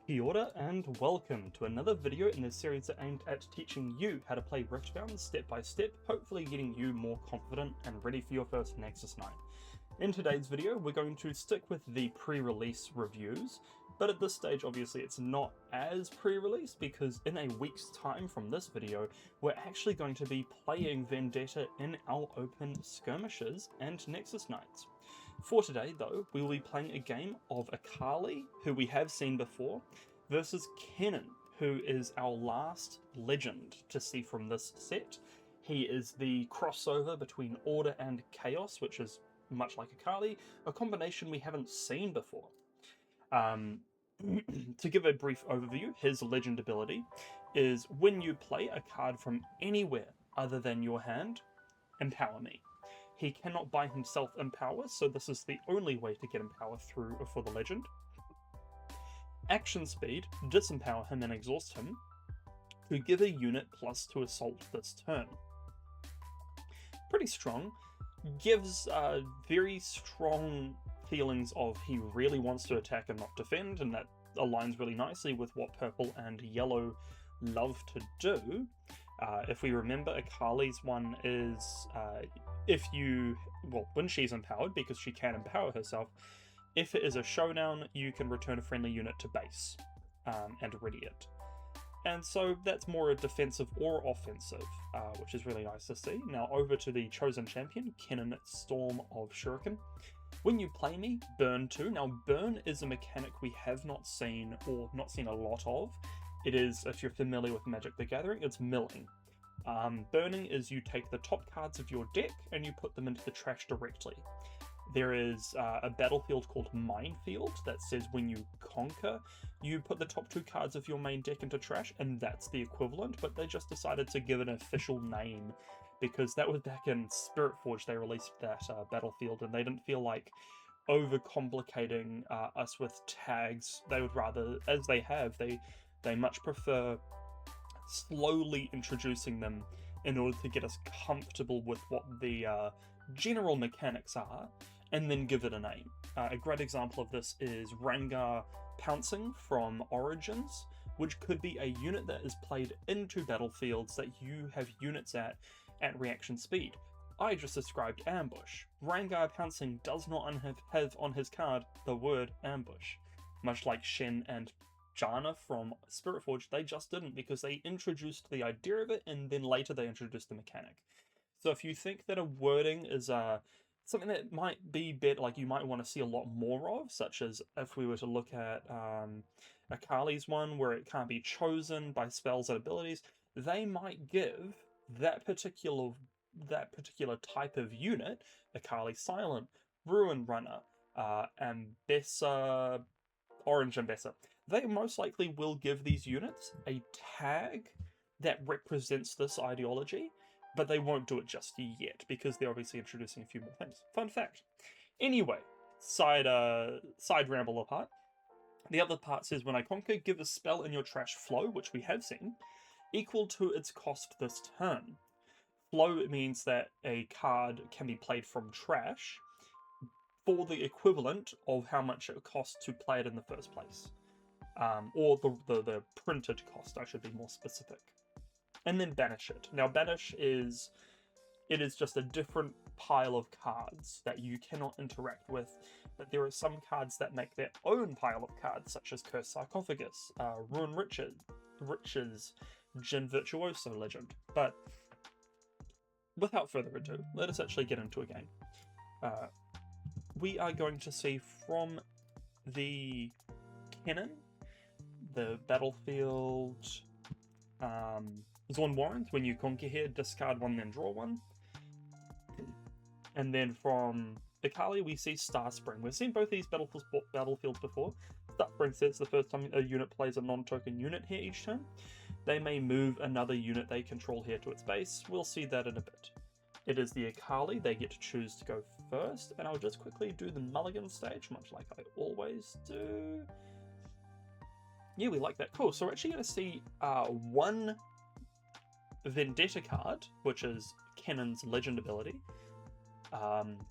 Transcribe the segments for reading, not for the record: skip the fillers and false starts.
Kia ora and welcome to another video in this series aimed at teaching you how to play Riftbound step by step, hopefully getting you more confident and ready for your first Nexus night. In today's video we're going to stick with the pre-release reviews, but at this stage obviously it's not as pre-release because in a week's time from this video we're actually going to be playing Vendetta in our open skirmishes and Nexus nights. For today, though, we will be playing a game of Akali, who we have seen before, versus Kennen, who is our last legend to see from this set. He is the crossover between Order and Chaos, which is much like Akali, a combination we haven't seen before. To give a brief overview, his legend ability is when you play a card from anywhere other than your hand, empower me. He cannot by himself empower, so this is the only way to get empower through for the legend. Action speed, disempower him and exhaust him, to give a unit +2 assault this turn. Pretty strong. Gives very strong feelings of he really wants to attack and not defend, and that aligns really nicely with what purple and yellow love to do. If we remember, Akali's one is when she's empowered, because she can empower herself, if it is a showdown, you can return a friendly unit to base and ready it. And so that's more a defensive or offensive, which is really nice to see. Now over to the chosen champion, Kennen Storm of Shuriken. When you play me, burn 2. Now burn is a mechanic we have not seen, or not seen a lot of. It is, if you're familiar with Magic the Gathering, it's milling. Burning is you take the top cards of your deck and you put them into the trash directly. There is a battlefield called Minefield that says when you conquer, you put the top 2 cards of your main deck into trash, and that's the equivalent, but they just decided to give it an official name because that was back in Spiritforge they released that battlefield, and they didn't feel like overcomplicating us with tags. They would rather, as they have, they much prefer slowly introducing them in order to get us comfortable with what the general mechanics are, and then give it a name. A great example of this is Rengar Pouncing from Origins, which could be a unit that is played into battlefields that you have units at reaction speed. I just described ambush. Rengar Pouncing does not have on his card the word ambush. Much like Shen and Janna from Spiritforge, they just didn't, because they introduced the idea of it and then later they introduced the mechanic. So if you think that a wording is something that might be better, like you might want to see a lot more of, such as if we were to look at Akali's one where it can't be chosen by spells and abilities, they might give that particular type of unit, Akali Silent, Ruin Runner, Ambessa, Orange Ambessa, they most likely will give these units a tag that represents this ideology, but they won't do it just yet because they're obviously introducing a few more things. Fun fact. Anyway, side ramble apart. The other part says when I conquer, give a spell in your trash flow, which we have seen, equal to its cost this turn. Flow means that a card can be played from trash for the equivalent of how much it costs to play it in the first place. Or the printed cost, I should be more specific. And then banish it. Now banish is just a different pile of cards that you cannot interact with, but there are some cards that make their own pile of cards, such as Cursed Sarcophagus, Ruin Riches, Jin Virtuoso Legend. But without further ado, let us actually get into a game. We are going to see from the Kennen, the battlefield, Zorn Warrant, when you conquer here, discard 1 then draw 1. And then from Akali we see Starspring. We've seen both these battlefields before. Starspring says the first time a unit plays a non-token unit here each turn, they may move another unit they control here to its base. We'll see that in a bit. It is the Akali, they get to choose to go first, and I'll just quickly do the mulligan stage, much like I always do. Yeah, we like that. Cool, so we're actually going to see one Vendetta card, which is Kennen's legend ability.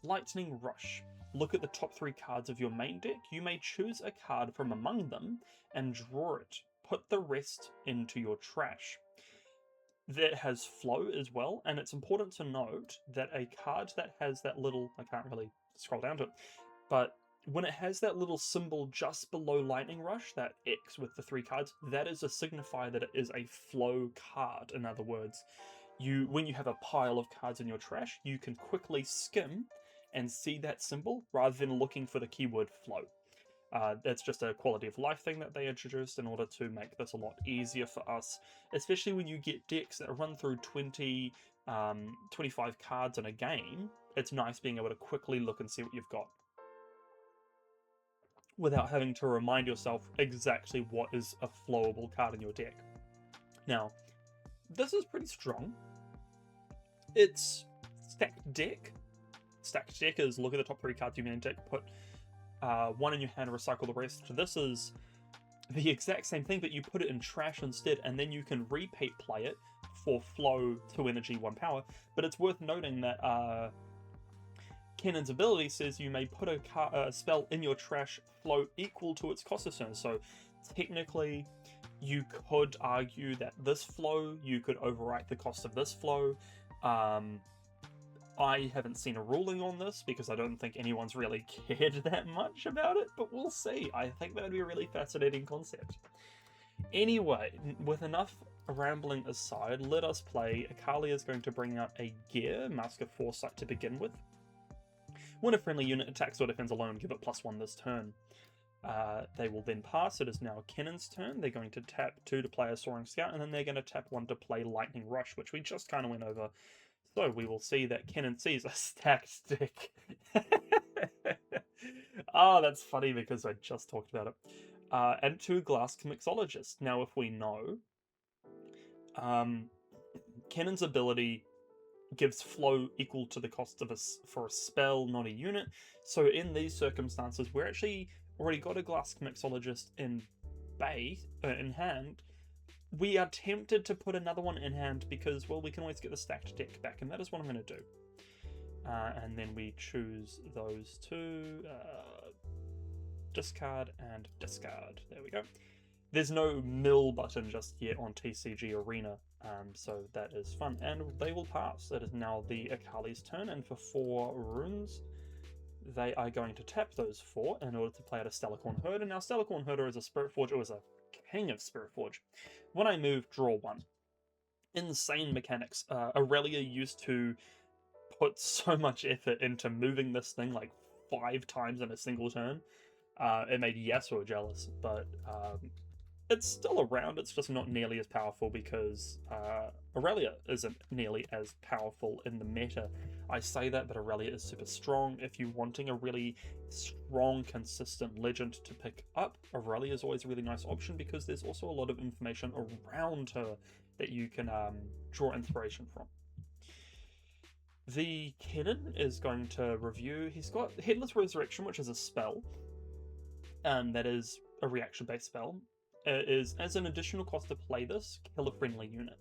Lightning Rush. look at the top 3 cards of your main deck. You may choose a card from among them and draw it. Put the rest into your trash. That has flow as well, and it's important to note that a card that has that little, I can't really scroll down to it, but when it has that little symbol just below Lightning Rush, that X with the 3 cards, that is a signifier that it is a flow card. In other words, when you have a pile of cards in your trash, you can quickly skim and see that symbol rather than looking for the keyword flow. That's just a quality of life thing that they introduced in order to make this a lot easier for us, especially when you get decks that run through 20, 25 cards in a game. It's nice being able to quickly look and see what you've got without having to remind yourself exactly what is a flowable card in your deck. Now, this is pretty strong. It's stacked deck. Stacked deck is look at the top 3 cards you main deck, put 1 in your hand, recycle the rest. This is the exact same thing, but you put it in trash instead, and then you can repeat play it for flow, 2 energy, 1 power. But it's worth noting that Kennen's ability says you may put a spell in your trash flow equal to its cost of turn. So technically, you could argue that this flow, you could overwrite the cost of this flow. I haven't seen a ruling on this because I don't think anyone's really cared that much about it, but we'll see. I think that would be a really fascinating concept. Anyway, with enough rambling aside, let us play. Akali is going to bring out a gear, Mask of Foresight, to begin with. When a friendly unit attacks or defends alone, give it +1 this turn. They will then pass. It is now Kennen's turn. They're going to tap 2 to play a Soaring Scout, and then they're going to tap 1 to play Lightning Rush, which we just kind of went over. So we will see that Kennen sees a stacked deck. Oh, that's funny because I just talked about it. And 2 Glass Mixologists. Now, if we know, Kennen's ability gives flow equal to the cost of for a spell, not a unit. So in these circumstances, we're actually already got a Glass Mixologist in hand. We are tempted to put another one in hand because, well, we can always get the stacked deck back, and that is what I'm going to do. And then we choose those 2, discard and discard. There we go. There's no mill button just yet on TCG Arena, so that is fun. And they will pass. It is now the Akali's turn, and for 4 runes, they are going to tap those 4 in order to play out a Stellarcorn Herder. Now, Stellarcorn Herder is a Spirit Forge. It was a king of Spirit Forge. When I move, draw 1. Insane mechanics. Aurelia used to put so much effort into moving this thing like 5 times in a single turn. It made Yasuo jealous, but it's still around. It's just not nearly as powerful because Aurelia isn't nearly as powerful in the meta. I say that, but Aurelia is super strong. If you're wanting a really strong, consistent legend to pick up, Aurelia is always a really nice option because there's also a lot of information around her that you can draw inspiration from. The Kennen is going to review. He's got Headless Resurrection, which is a spell, and that is a reaction-based spell. It is, as an additional cost to play this, kill a friendly unit.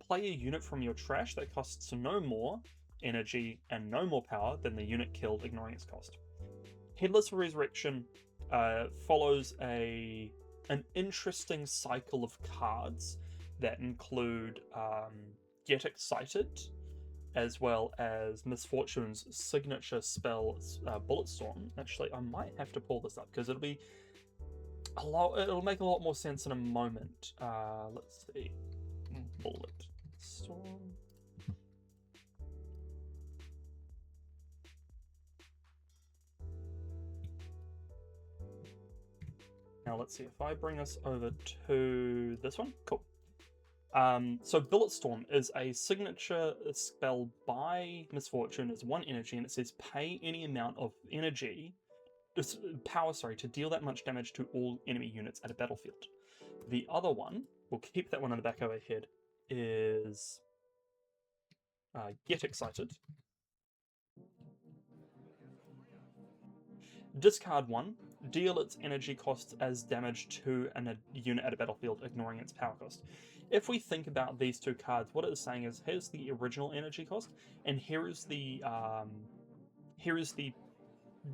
Play a unit from your trash that costs no more energy and no more power than the unit killed, ignoring its cost. Headless Resurrection follows an interesting cycle of cards that include Get Excited, as well as Misfortune's signature spell, Bulletstorm. Actually, I might have to pull this up because it'll make a lot more sense in a moment. Let's see. Bulletstorm. Now let's see if I bring us over to this one. Cool. So Bulletstorm is a signature spell by Misfortune. It's 1 energy, and it says pay any amount of power, to deal that much damage to all enemy units at a battlefield. The other one, we'll keep that one in the back of our head, is Get Excited. Discard 1, deal its energy cost as damage to a unit at a battlefield, ignoring its power cost. If we think about these 2 cards, what it is saying is, here's the original energy cost, and here is the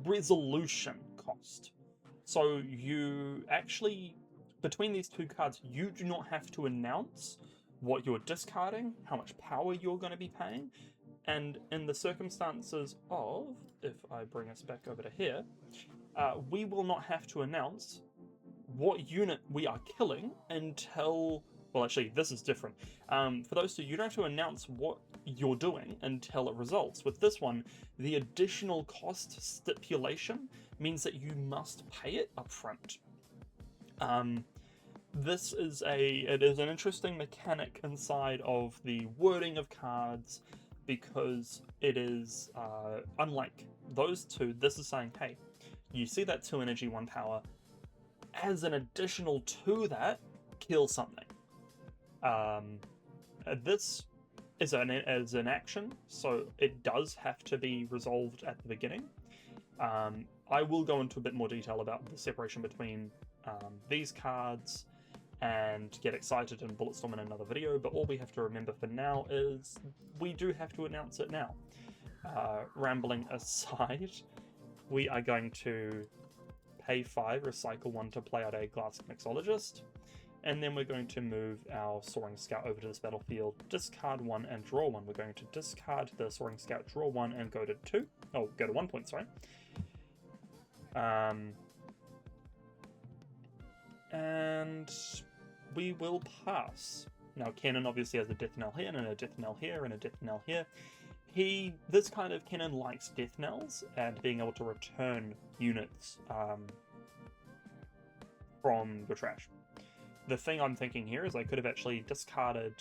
resolution cost. So you actually, between these two cards, you do not have to announce what you're discarding, how much power you're going to be paying, and in the circumstances of, if I bring us back over to here, we will not have to announce what unit we are killing until, well, actually, this is different. For those two, you don't have to announce what you're doing until it results. With this one, the additional cost stipulation means that you must pay it upfront. This is it is an interesting mechanic inside of the wording of cards, because it is, unlike those two, this is saying, hey, you see that 2 energy, 1 power, as an additional to that, kill something. This is an action, so it does have to be resolved at the beginning. I will go into a bit more detail about the separation between these cards and get excited and Bulletstorm in another video, but all we have to remember for now is we do have to announce it now. Rambling aside, we are going to pay 5, recycle 1 to play out a Glass Mixologist, and then we're going to move our Soaring Scout over to this battlefield, discard 1 and draw 1. We're going to discard the Soaring Scout, draw 1, and go to 2. Oh, go to 1 point, sorry. And we will pass. Now, Kennen obviously has a Death Knell here, and a Death Knell here, and a Death Knell here. This kind of Kennen likes Death Knells and being able to return units from the trash. The thing I'm thinking here is I could have actually discarded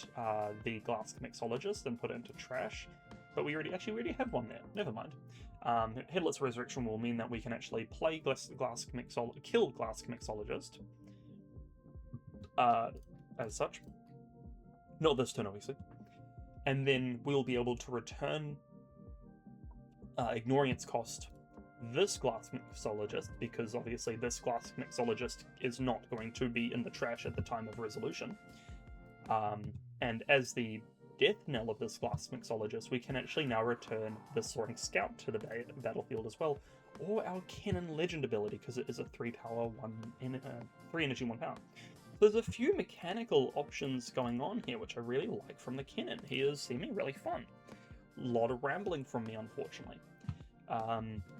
the Glass Mixologist and put it into trash, but we already have one there. Never mind. Headless Resurrection will mean that we can actually play kill Glass Mixologist as such. Not this turn, obviously. And then we'll be able to return, ignoring its cost, this Glass Mixologist, because obviously this Glass Mixologist is not going to be in the trash at the time of resolution. And as the Death Knell of this Glass Mixologist, we can actually now return the Soaring Scout to the battlefield as well, or our Kennen Legend ability, because it is a 3 power, 3 energy, 1 power. There's a few mechanical options going on here, which I really like from the Kennen. He is seeming really fun. A lot of rambling from me, unfortunately.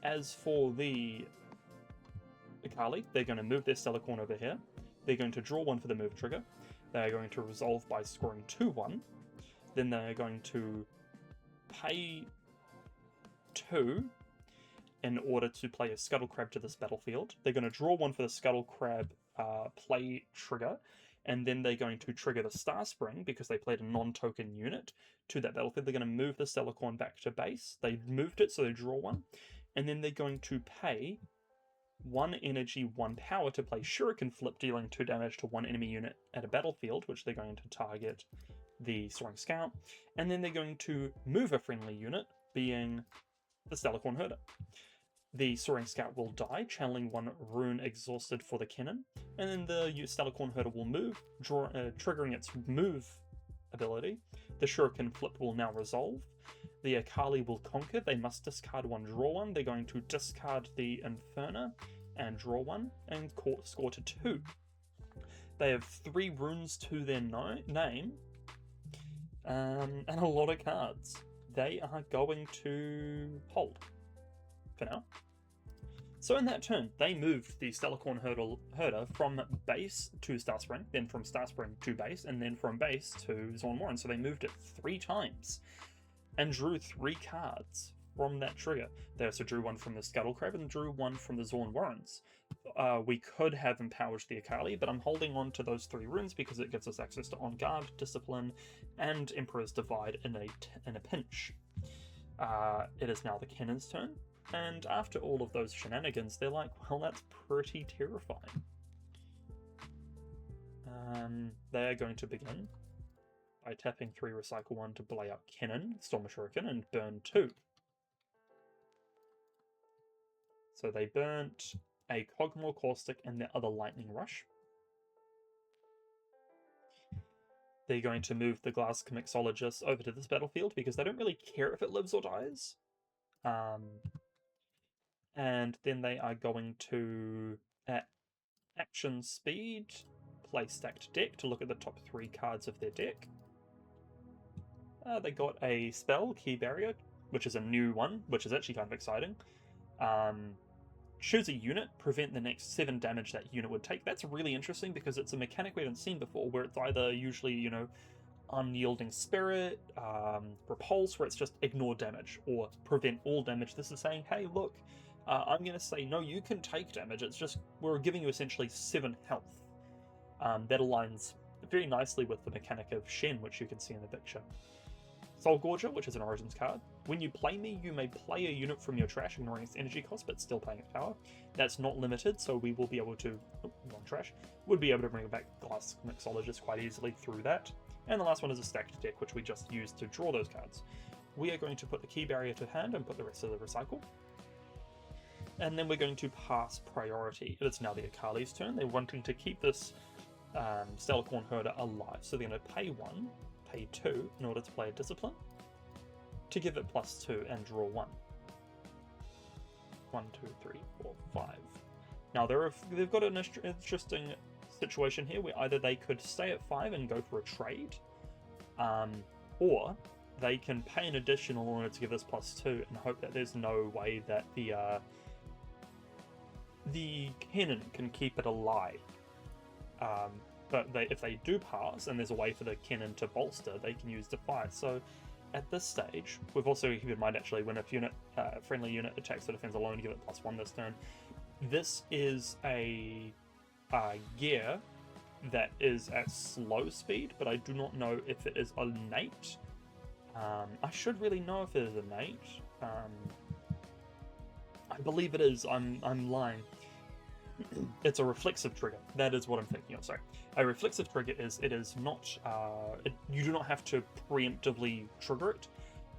As for the Akali, they're going to move their Stellarcorn over here. They're going to draw 1 for the move trigger. They're going to resolve by scoring 2-1. Then they're going to pay 2 in order to play a Scuttle Crab to this battlefield. They're going to draw 1 for the Scuttle Crab play trigger, and then they're going to trigger the Star Spring because they played a non-token unit to that battlefield. They're going to move the Stellarcorn back to base. They moved it, so they draw 1, and then they're going to pay 1 energy, 1 power to play Shuriken Flip, dealing 2 damage to 1 enemy unit at a battlefield, which they're going to target the Soaring Scout, and then they're going to move a friendly unit, being the Stellarcorn Herder. The Soaring Scout will die, channeling 1 rune exhausted for the Kennen, and then the Stellarcorn Herder will move, triggering its move ability. The Shuriken Flip will now resolve. The Akali will conquer. They must discard 1, draw 1. They're going to discard the Inferno and draw 1 and score to 2. They have 3 runes to their name and a lot of cards. They are going to hold for now. So in that turn, they moved the Stellarcorn Herder from base to Starspring, then from Starspring to base, and then from base to Zorn Warren. So they moved it 3 times and drew 3 cards from that trigger. They also drew 1 from the Scuttle Crab and drew 1 from the Zorn Warrens. We could have empowered the Akali, but I'm holding on to those 3 runes because it gives us access to On Guard, Discipline, and Emperor's Divide in a pinch. It is now the Kennen's turn. And after all of those shenanigans, they're like, well, that's pretty terrifying. They are going to begin by tapping 3, recycle 1 to play out Kennen, Storm Shuriken, and burn 2. So they burnt a Cogmore Caustic and their other Lightning Rush. They're going to move the Glass Mixologist over to this battlefield because they don't really care if it lives or dies. And then they are going to, at action speed, play stacked deck to look at the top 3 cards of their deck. They got a spell, Key Barrier, which is a new one, which is actually kind of exciting. Choose a unit, prevent the next 7 damage that unit would take. That's really interesting because it's a mechanic we haven't seen before, where it's either usually, Unyielding Spirit, Repulse, where it's just ignore damage, or prevent all damage. This is saying, hey, look, I'm going to say, no, you can take damage. It's just, we're giving you essentially 7 health. That aligns very nicely with the mechanic of Shen, which you can see in the picture. Soul Gorger, which is an Origins card. When you play me, you may play a unit from your trash, ignoring its energy cost, but still paying its power. That's not limited, so we will be able to, non-trash, would be able to bring back Glass Mixologist quite easily through that. And the last one is a stacked deck, which we just used to draw those cards. We are going to put the Key Barrier to hand and put the rest of the recycle. And then we're going to pass priority. It's now the Akali's turn. They're wanting to keep this Stellarcorn Herder alive, so they're going to pay 1, pay 2 in order to play a Discipline, to give it +2 and draw 1. 1, 2, 3, 4, 5. Now they've got an interesting situation here where either they could stay at 5 and go for a trade, or they can pay an additional in order to give us +2 and hope that there's no way that the Kennen can keep it alive. But if they do pass, and there's a way for the Kennen to bolster, they can use Defy. So at this stage, we've also keep in mind actually when a friendly unit attacks or defends alone, give it +1 this turn. This is a gear that is at slow speed, but I do not know if it is innate. I should really know if it is innate. I believe it is. I'm lying. It's a reflexive trigger. That is what I'm thinking of. Sorry. A reflexive trigger is not. You do not have to preemptively trigger it.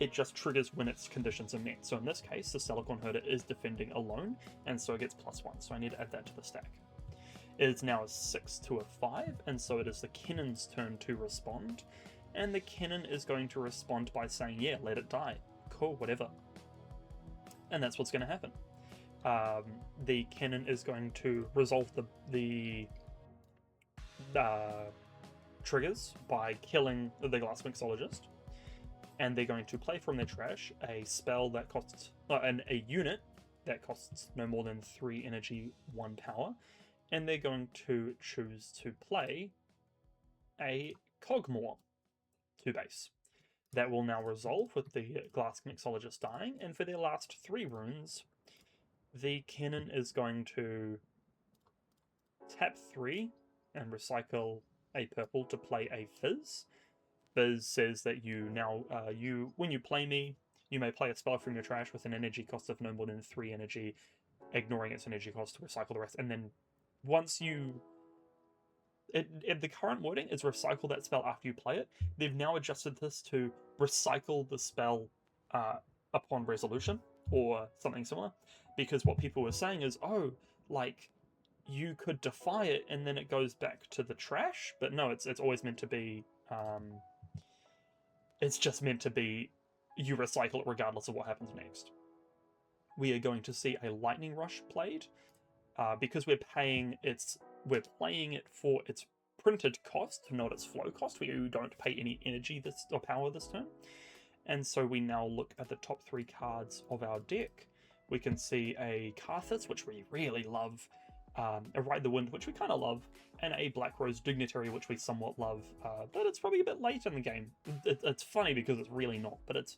It just triggers when its conditions are met. So in this case, the Stellarcorn Herder is defending alone, and so it gets +1. So I need to add that to the stack. It is now a 6 to a 5, and so it is the Kennen's turn to respond. And the Kennen is going to respond by saying, yeah, let it die. Cool, whatever. And that's what's going to happen. The Kennen is going to resolve the triggers by killing the Glass Mixologist. And they're going to play from their trash a spell that costs, a unit that costs no more than 3 energy, 1 power. And they're going to choose to play a Cogmore 2 base. That will now resolve with the Glass Mixologist dying, and for their last 3 runes, the Kennen is going to tap 3 and recycle a purple to play a Fizz. Fizz says that when you play me, you may play a spell from your trash with an energy cost of no more than 3 energy, ignoring its energy cost to recycle the rest, and then once you... the current wording is recycle that spell after you play it. They've now adjusted this to recycle the spell upon resolution, or something similar, because what people were saying is, oh, like, you could defy it and then it goes back to the trash, but no, it's always meant to be, it's just meant to be, you recycle it regardless of what happens next. We are going to see a Lightning Rush played, because we're playing it for its printed cost, not its flow cost. We don't pay any energy or power this turn. And so we now look at the top 3 cards of our deck. We can see a Karthus, which we really love, a Ride the Wind, which we kind of love, and a Black Rose Dignitary, which we somewhat love, but it's probably a bit late in the game. It's funny because it's really not, but it's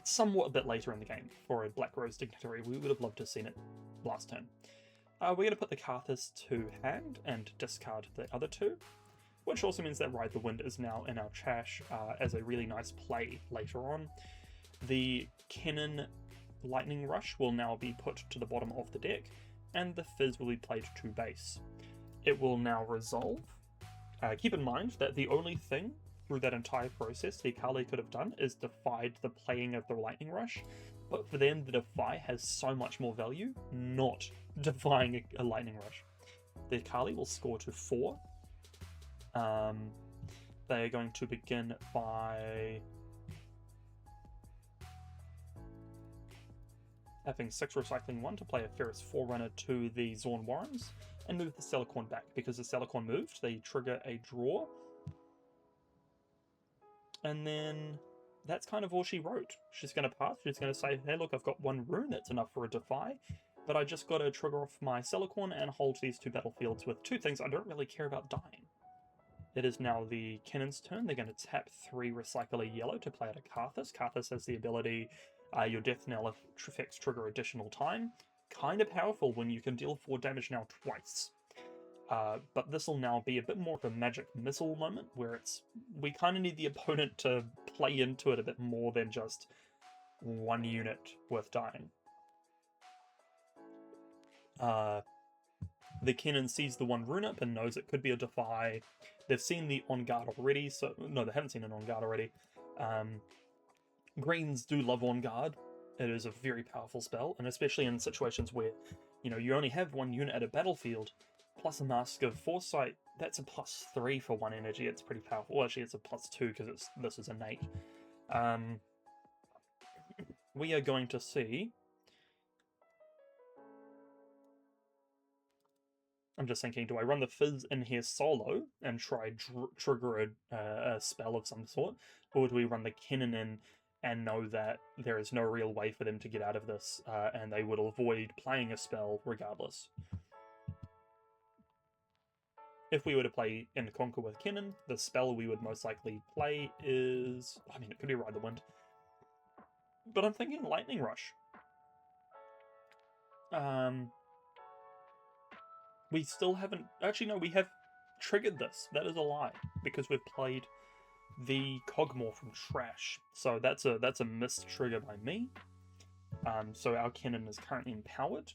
somewhat a bit later in the game for a Black Rose Dignitary. We would have loved to have seen it last turn. We're going to put the Karthus to hand and discard the other 2, which also means that Ride the Wind is now in our trash as a really nice play later on. The Kennen Lightning Rush will now be put to the bottom of the deck, and the Fizz will be played to base. It will now resolve. Keep in mind that the only thing through that entire process the Akali could have done is defied the playing of the Lightning Rush, but for them the Defy has so much more value, not defying a Lightning Rush. The Akali will score to 4. They are going to begin by having 6 recycling 1 to play a Ferris Forerunner to the Zorn Warrens, and move the Celicorn back. Because the Celicorn moved, they trigger a draw. And then that's kind of all she wrote. She's going to pass, she's going to say, hey look, I've got 1 rune, that's enough for a Defy, but I just got to trigger off my Celicorn and hold these 2 battlefields with 2 things I don't really care about dying. It is now the Kennen's turn. They're going to tap 3 Recycler Yellow to play out a Karthus. Karthus has the ability, your Death Knell effects trigger additional time. Kind of powerful when you can deal 4 damage now twice. But this will now be a bit more of a magic missile moment, where we kind of need the opponent to play into it a bit more than just 1 unit worth dying. The Kennen sees the 1 rune up and knows it could be a Defy. They've seen the On Guard already, so... No, they haven't seen an On Guard already. Greens do love On Guard. It is a very powerful spell, and especially in situations where, you only have 1 unit at a battlefield, plus a Mask of Foresight, that's a +3 for 1 energy. It's pretty powerful. Well, actually, it's a +2 because this is innate. We are going to see... I'm just thinking, do I run the Fizz in here solo and try trigger a spell of some sort? Or do we run the Kennen in and know that there is no real way for them to get out of this, and they would avoid playing a spell regardless? If we were to play in Conquer with Kennen, the spell we would most likely play is... I mean, it could be Ride the Wind. But I'm thinking Lightning Rush. We still haven't... Actually, no, we have triggered this. That is a lie, because we've played the Cogmore from Trash. So that's a missed trigger by me. So our Kennen is currently empowered,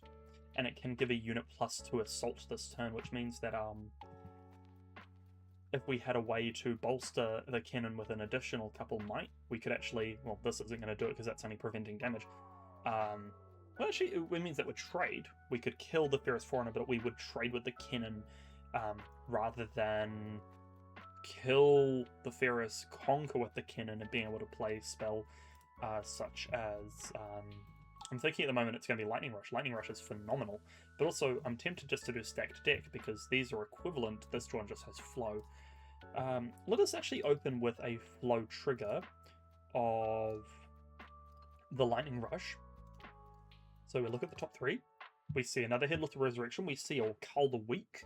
and it can give a unit +2 assault this turn, which means that if we had a way to bolster the Kennen with an additional couple might, we could actually... Well, this isn't going to do it because that's only preventing damage. Well, actually, it means that we'd trade. We could kill the Ferris Forerunner, but we would trade with the Kennen rather than kill the Ferris, conquer with the Kennen, and being able to play spell such as... I'm thinking at the moment it's going to be Lightning Rush. Lightning Rush is phenomenal, but also I'm tempted just to do Stacked Deck because these are equivalent. This one just has Flow. Let us actually open with a Flow trigger of the Lightning Rush. So we look at the top 3. We see another Headless Resurrection. We see a Cull the Weak,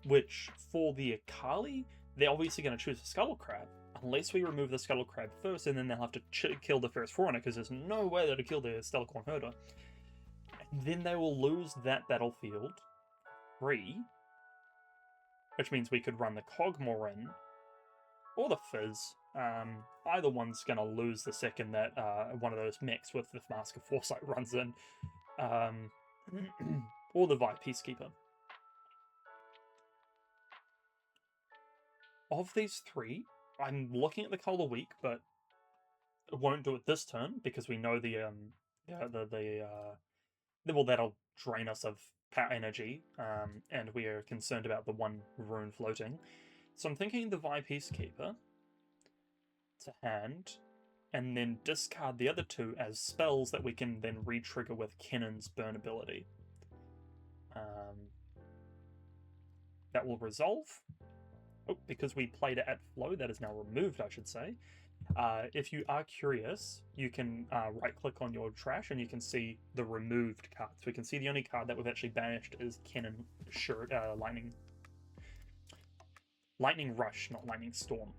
which for the Akali, they're obviously going to choose a Scuttle Crab. Unless we remove the Scuttle Crab first, and then they'll have to kill the Ferris Forerunner, because there's no way they'll kill the Stellarcorn Herder. And then they will lose that battlefield free, which means we could run the Cogmore in, or the Fizz. Either one's going to lose the second that one of those mechs with the Mask of Foresight runs in. Or the Vi Peacekeeper. Of these 3, I'm looking at the Cull the Weak, but it won't do it this turn because we know well, that'll drain us of power energy, and we are concerned about the 1 rune floating. So I'm thinking the Vi Peacekeeper to hand, and then discard the other 2 as spells that we can then re-trigger with Kennen's burn ability. That will resolve. Oh, because we played it at flow, that is now removed, I should say. If you are curious, you can right-click on your trash and you can see the removed cards. We can see the only card that we've actually banished is Kennen Lightning Rush, not Lightning Storm.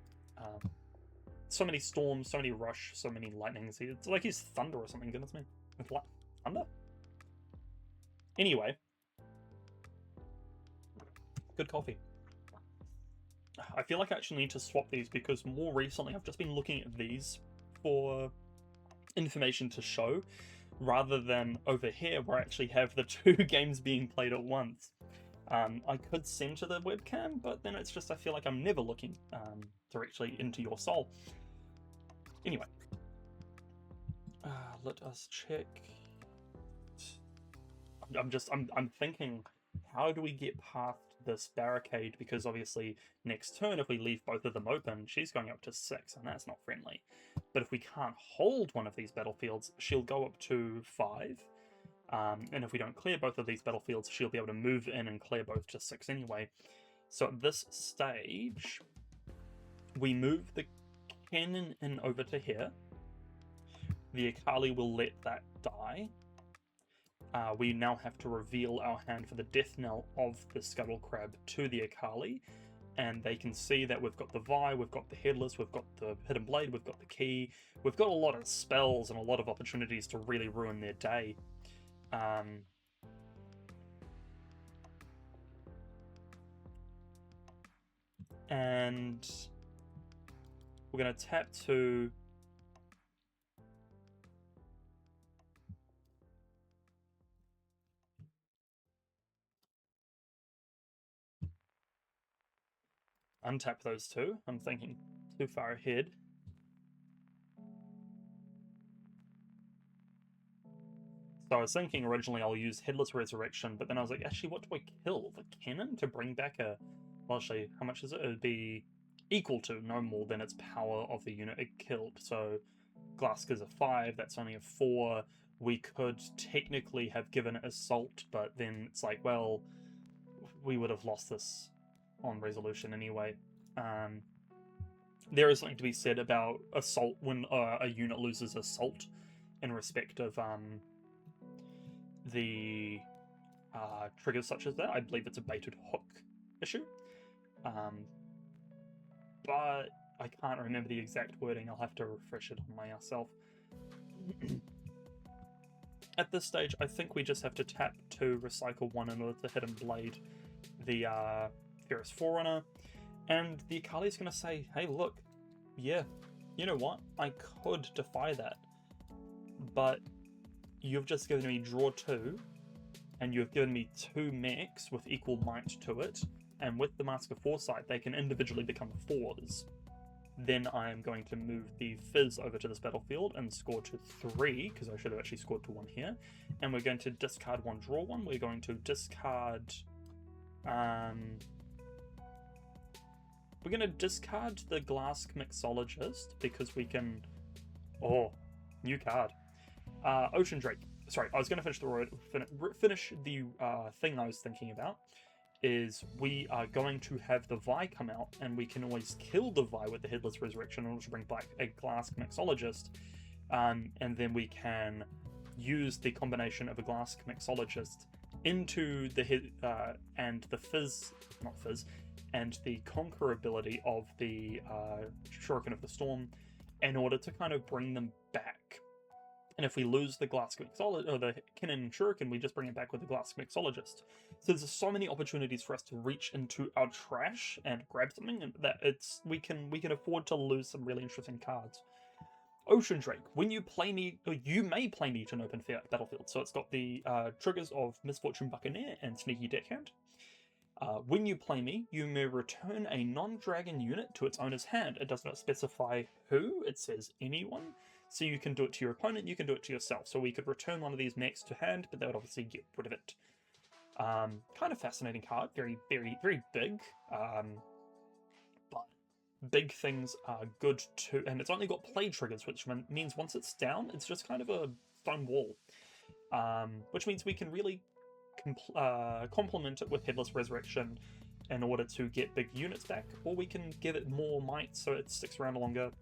So many storms, so many rush, so many lightnings. It's like he's thunder or something, goodness me. With thunder? Anyway. Good coffee. I feel like I actually need to swap these because more recently I've just been looking at these for information to show rather than over here where I actually have the 2 games being played at once. I could center the webcam, but then it's just I feel like I'm never looking directly into your soul. Anyway, let us check. I'm thinking, how do we get past this barricade? Because obviously next turn, if we leave both of them open, she's going up to 6, and that's not friendly. But if we can't hold one of these battlefields, she'll go up to 5. And if we don't clear both of these battlefields, she'll be able to move in and clear both to 6 anyway. So at this stage, we move the Kennen in over to here. The Akali will let that die. We now have to reveal our hand for the death knell of the Scuttle Crab to the Akali, and they can see that we've got the Vi, we've got the Headless, we've got the Hidden Blade, we've got the Key, we've got a lot of spells and a lot of opportunities to really ruin their day. And we're going to tap to untap those two. I'm thinking too far ahead. So I was thinking originally I'll use Headless Resurrection, but then I was like, actually, what do I kill? The Kennen to bring back a... Well, actually, how much is it? It would be equal to, no more than its power of the unit it killed. So Glask is a 5, that's only a 4. We could technically have given it Assault, but then it's like, well, we would have lost this on resolution anyway. There is something to be said about Assault when a unit loses Assault in respect of the triggers such as that. I believe it's a baited hook issue. But I can't remember the exact wording. I'll have to refresh it on myself. At this stage, I think we just have to tap to recycle 1 in order to Hidden Blade the Ferris Forerunner. And the Akali's going to say, hey, look, yeah, you know what? I could defy that. But you've just given me draw 2, and you've given me 2 mechs with equal might to it, and with the Mask of Foresight, they can individually become 4s. Then I am going to move the Fizz over to this battlefield and score to 3, because I should have actually scored to 1 here. And we're going to discard 1, draw 1. We're going to discard... we're going to discard the Glask Mixologist, because we can... Oh, new card. Ocean Drake. Sorry, I was going to finish the thing I was thinking about. Is we are going to have the Vi come out, and we can always kill the Vi with the Headless Resurrection in order to bring back a Glask Mixologist, and then we can use the combination of a Glask Mixologist into the and the Fizz, not Fizz, and the Conquer ability of the Shuriken of the Storm in order to kind of bring them back. And if we lose the Glask Mixologist, or the Kennen Shuriken, we just bring it back with the Glask Mixologist. So there's so many opportunities for us to reach into our trash and grab something, and that we can afford to lose some really interesting cards. Ocean Drake. When you play me, or you may play me to an open battlefield. So it's got the triggers of Misfortune Buccaneer and Sneaky Deckhand. When you play me, you may return a non-dragon unit to its owner's hand. It does not specify who, it says anyone. So you can do it to your opponent, you can do it to yourself. So we could return one of these mechs to hand, but that would obviously get rid of it. Kind of fascinating card, very, very, very big. But big things are good too, and it's only got play triggers, which means once it's down, it's just kind of a stone wall. Which means we can really complement it with Headless Resurrection in order to get big units back, or we can give it more might so it sticks around longer.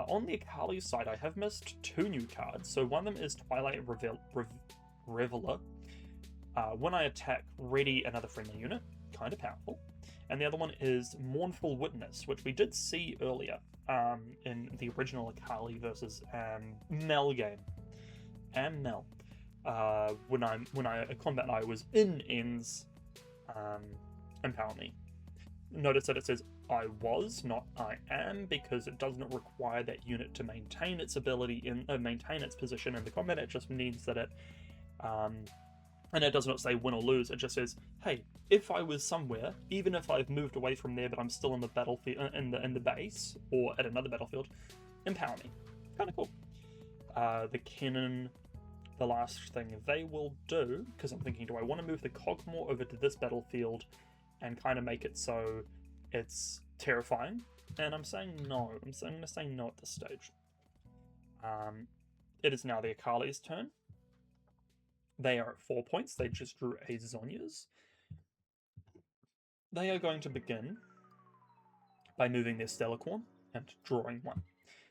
On the Akali side, I have missed 2 new cards. So one of them is Twilight Reveler. When I attack, ready another friendly unit. Kind of powerful. And the other one is Mournful Witness, which we did see earlier in the original Akali versus Mel game. Mel. When a combat I was in ends Empower Me. Notice that it says I was, not I am, because it does not require that unit to maintain its ability maintain its position in the combat. It just means that it, and it does not say win or lose. It just says, hey, if I was somewhere, even if I've moved away from there, but I'm still in the battlefield, in the base or at another battlefield, empower me. Kind of cool. The Kennen, the last thing they will do, because I'm thinking, do I want to move the Cogmore over to this battlefield and kind of make it so it's terrifying? And I'm saying no. I'm going to say no at this stage. It is now the Akali's turn. They are at 4 points. They just drew a Zhonya's. They are going to begin by moving their Stellarcorn and drawing 1.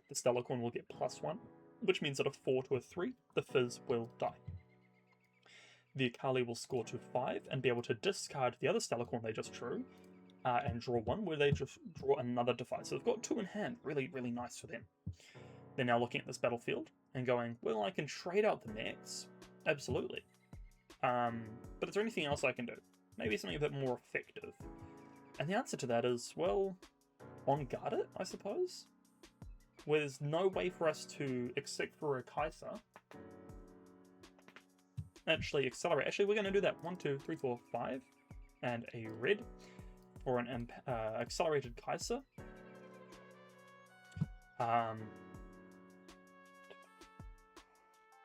The Stellarcorn will get +1, which means that a 4 to a 3, the Fizz will die. The Akali will score to 5 and be able to discard the other Stellarcorn they just drew and draw 1, where they just draw another device. So they've got 2 in hand. Really, really nice for them. They're now looking at this battlefield and going, well, I can trade out the mechs. Absolutely. But is there anything else I can do? Maybe something a bit more effective. And the answer to that is, well, on guard it, I suppose. Where there's no way for us to, except for a Kai'Sa, actually accelerate. Actually, we're going to do that. 1, 2, 3, 4, 5, and a red for an accelerated Kai'Sa.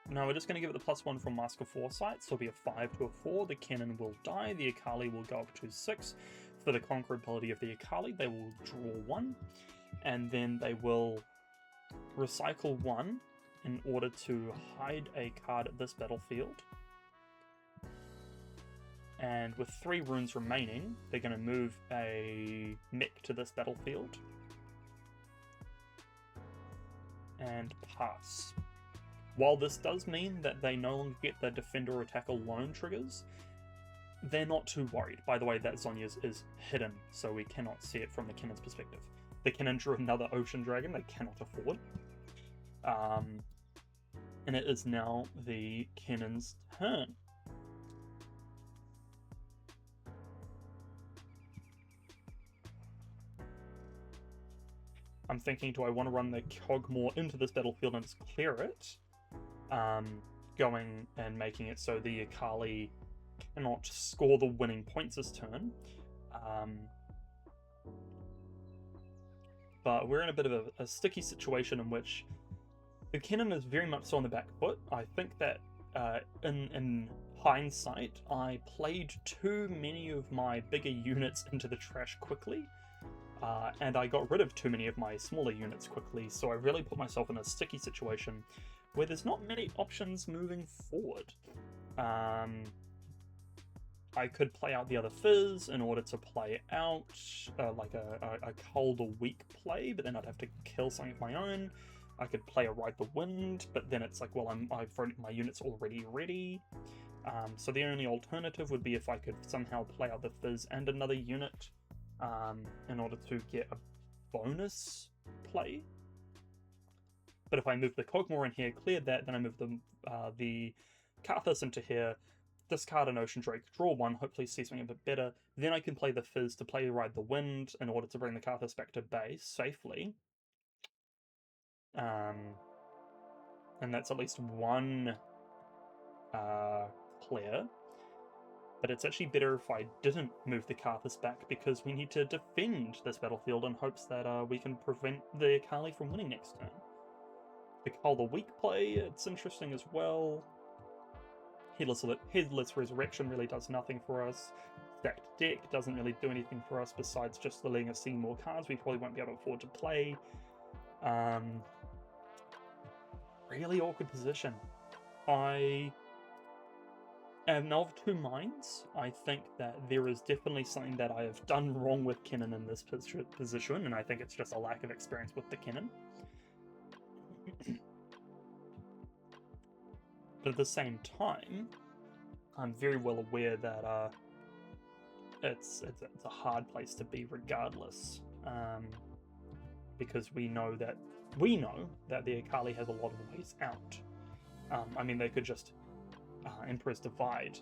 Now we're just going to give it the +1 from Mask of Foresight, so it'll be a 5 to a 4. The Kennen will die. The Akali will go up to 6. For the Conquer ability of the Akali, they will draw 1, and then they will recycle 1 in order to hide a card at this battlefield. And with 3 runes remaining, they're going to move a mech to this battlefield and pass. While this does mean that they no longer get the Defender Attack Alone triggers, they're not too worried. By the way, that Zhonya's is hidden, so we cannot see it from the Kennen's perspective. The Kennen drew another Ocean Dragon they cannot afford. And it is now the Kennen's turn. I'm thinking, do I want to run the Cogmore into this battlefield and just clear it? Going and making it so the Akali cannot score the winning points this turn. But we're in a bit of a sticky situation in which the Kennen is very much so on the back foot. I think that in hindsight, I played too many of my bigger units into the trash quickly. And I got rid of too many of my smaller units quickly, so I really put myself in a sticky situation where there's not many options moving forward. I could play out the other Fizz in order to play out like a cold or weak play, but then I'd have to kill something of my own. I could play a Ride the Wind, but then it's like, well, my unit's already ready. So the only alternative would be if I could somehow play out the Fizz and another unit in order to get a bonus play. But if I move the Cogmore in here, cleared that, then I move the Karthus into here, discard an Ocean Drake, draw 1, hopefully see something a bit better. Then I can play the Fizz to play Ride the Wind in order to bring the Karthus back to base safely. And that's at least one clear. But it's actually better if I didn't move the Karthus back, because we need to defend this battlefield in hopes that we can prevent the Akali from winning next turn. The Call the Weak play, it's interesting as well. Headless Resurrection really does nothing for us. Stacked Deck doesn't really do anything for us besides just letting us see more cards we probably won't be able to afford to play. Really awkward position. I am of two minds. I think that there is definitely something that I have done wrong with Kennen in this position, and I think it's just a lack of experience with the Kennen. But at the same time, I'm very well aware that it's a hard place to be regardless, because we know that the Akali has a lot of ways out. I mean, they could just Emperor's Divide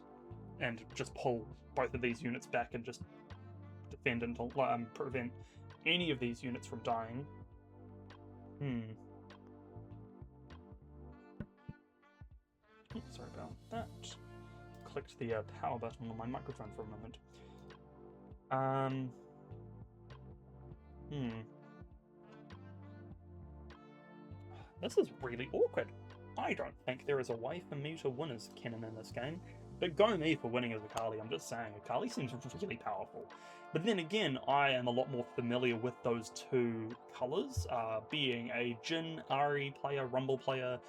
and just pull both of these units back and just defend until prevent any of these units from dying. Sorry about that. Clicked the power button on my microphone for a moment. This is really awkward. I don't think there is a way for me to win as Kennen in this game. But go me for winning as Akali, I'm just saying. Akali seems really powerful. But then again, I am a lot more familiar with those two colours, being a Jhin, Ahri player, Rumble player,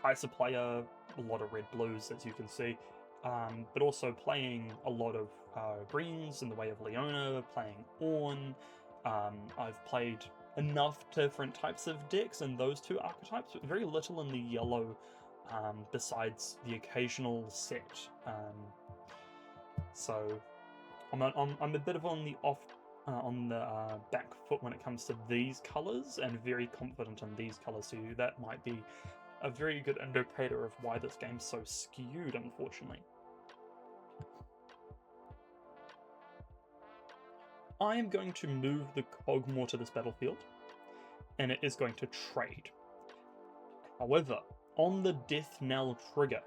Kai'Sa player, a lot of red blues, as you can see, but also playing a lot of greens in the way of Leona, playing Ornn. I've played enough different types of decks in those two archetypes, but very little in the yellow, besides the occasional set. So I'm a bit of on the back foot when it comes to these colours, and very confident in these colours, so that might be a very good indicator of why this game's so skewed, unfortunately. I am going to move the Kog'Maw to this battlefield, and it is going to trade. However, on the Death Knell trigger,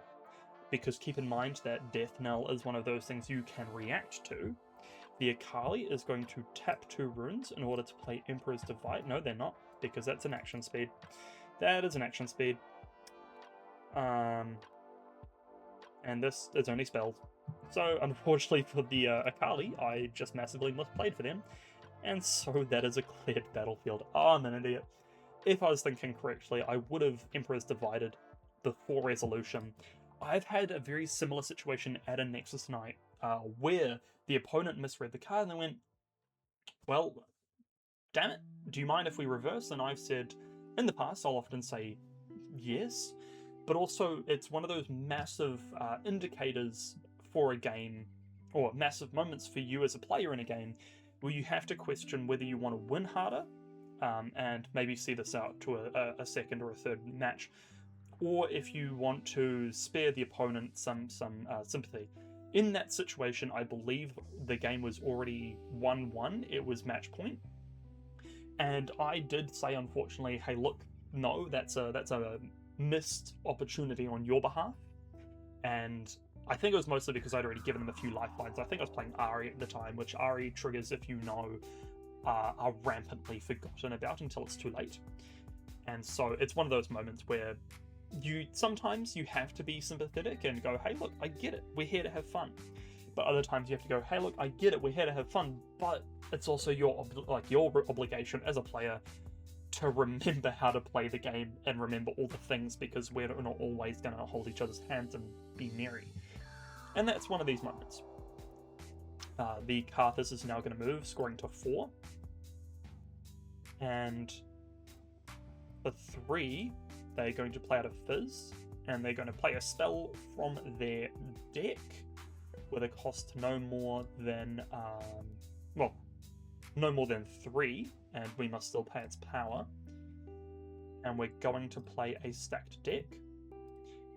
because keep in mind that Death Knell is one of those things you can react to, the Akali is going to tap 2 runes in order to play Emperor's Divide. No, they're not, because that's an action speed. That is an action speed. And this is only spells. So, unfortunately for the Akali, I just massively misplayed for them. And so that is a cleared battlefield. Oh, I'm an idiot. If I was thinking correctly, I would have Emperor's Divided before Resolution. I've had a very similar situation at a Nexus Night, where the opponent misread the card and they went, well, damn it, do you mind if we reverse? And I've said, in the past, I'll often say yes, but also it's one of those massive indicators for a game, or massive moments for you as a player in a game, where you have to question whether you want to win harder, and maybe see this out to a second or a third match, or if you want to spare the opponent some sympathy. In that situation, I believe the game was already 1-1, it was match point, and I did say, unfortunately, hey look, no, that's a missed opportunity on your behalf. And I think it was mostly because I'd already given them a few lifelines. I think I was playing Ahri at the time, which Ahri triggers, if you know, are rampantly forgotten about until it's too late. And so it's one of those moments where sometimes you have to be sympathetic and go, hey look, I get it, we're here to have fun. But other times you have to go, hey look, I get it, we're here to have fun, but it's also your obligation as a player to remember how to play the game and remember all the things, because we're not always going to hold each other's hands and be merry. And that's one of these moments. The Karthus is now going to move, scoring to 4. And for 3, they're going to play out a Fizz, and they're going to play a spell from their deck with a cost no more than, no more than 3, and we must still pay its power. And we're going to play a stacked deck,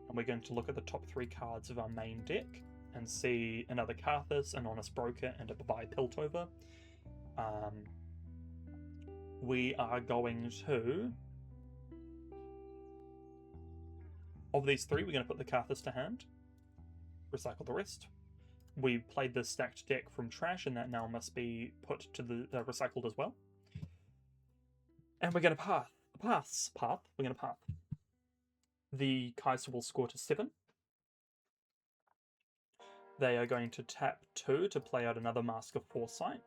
and we're going to look at the top 3 cards of our main deck and see another Karthus, an Honest Broker, and a Babai Piltover. We are going to... Of these 3, we're going to put the Karthus to hand, recycle the rest. We played the stacked deck from trash, and that now must be put to the recycled as well. And we're going to path. We're going to path. The Kaiser will score to 7. They are going to tap 2 to play out another Mask of Foresight.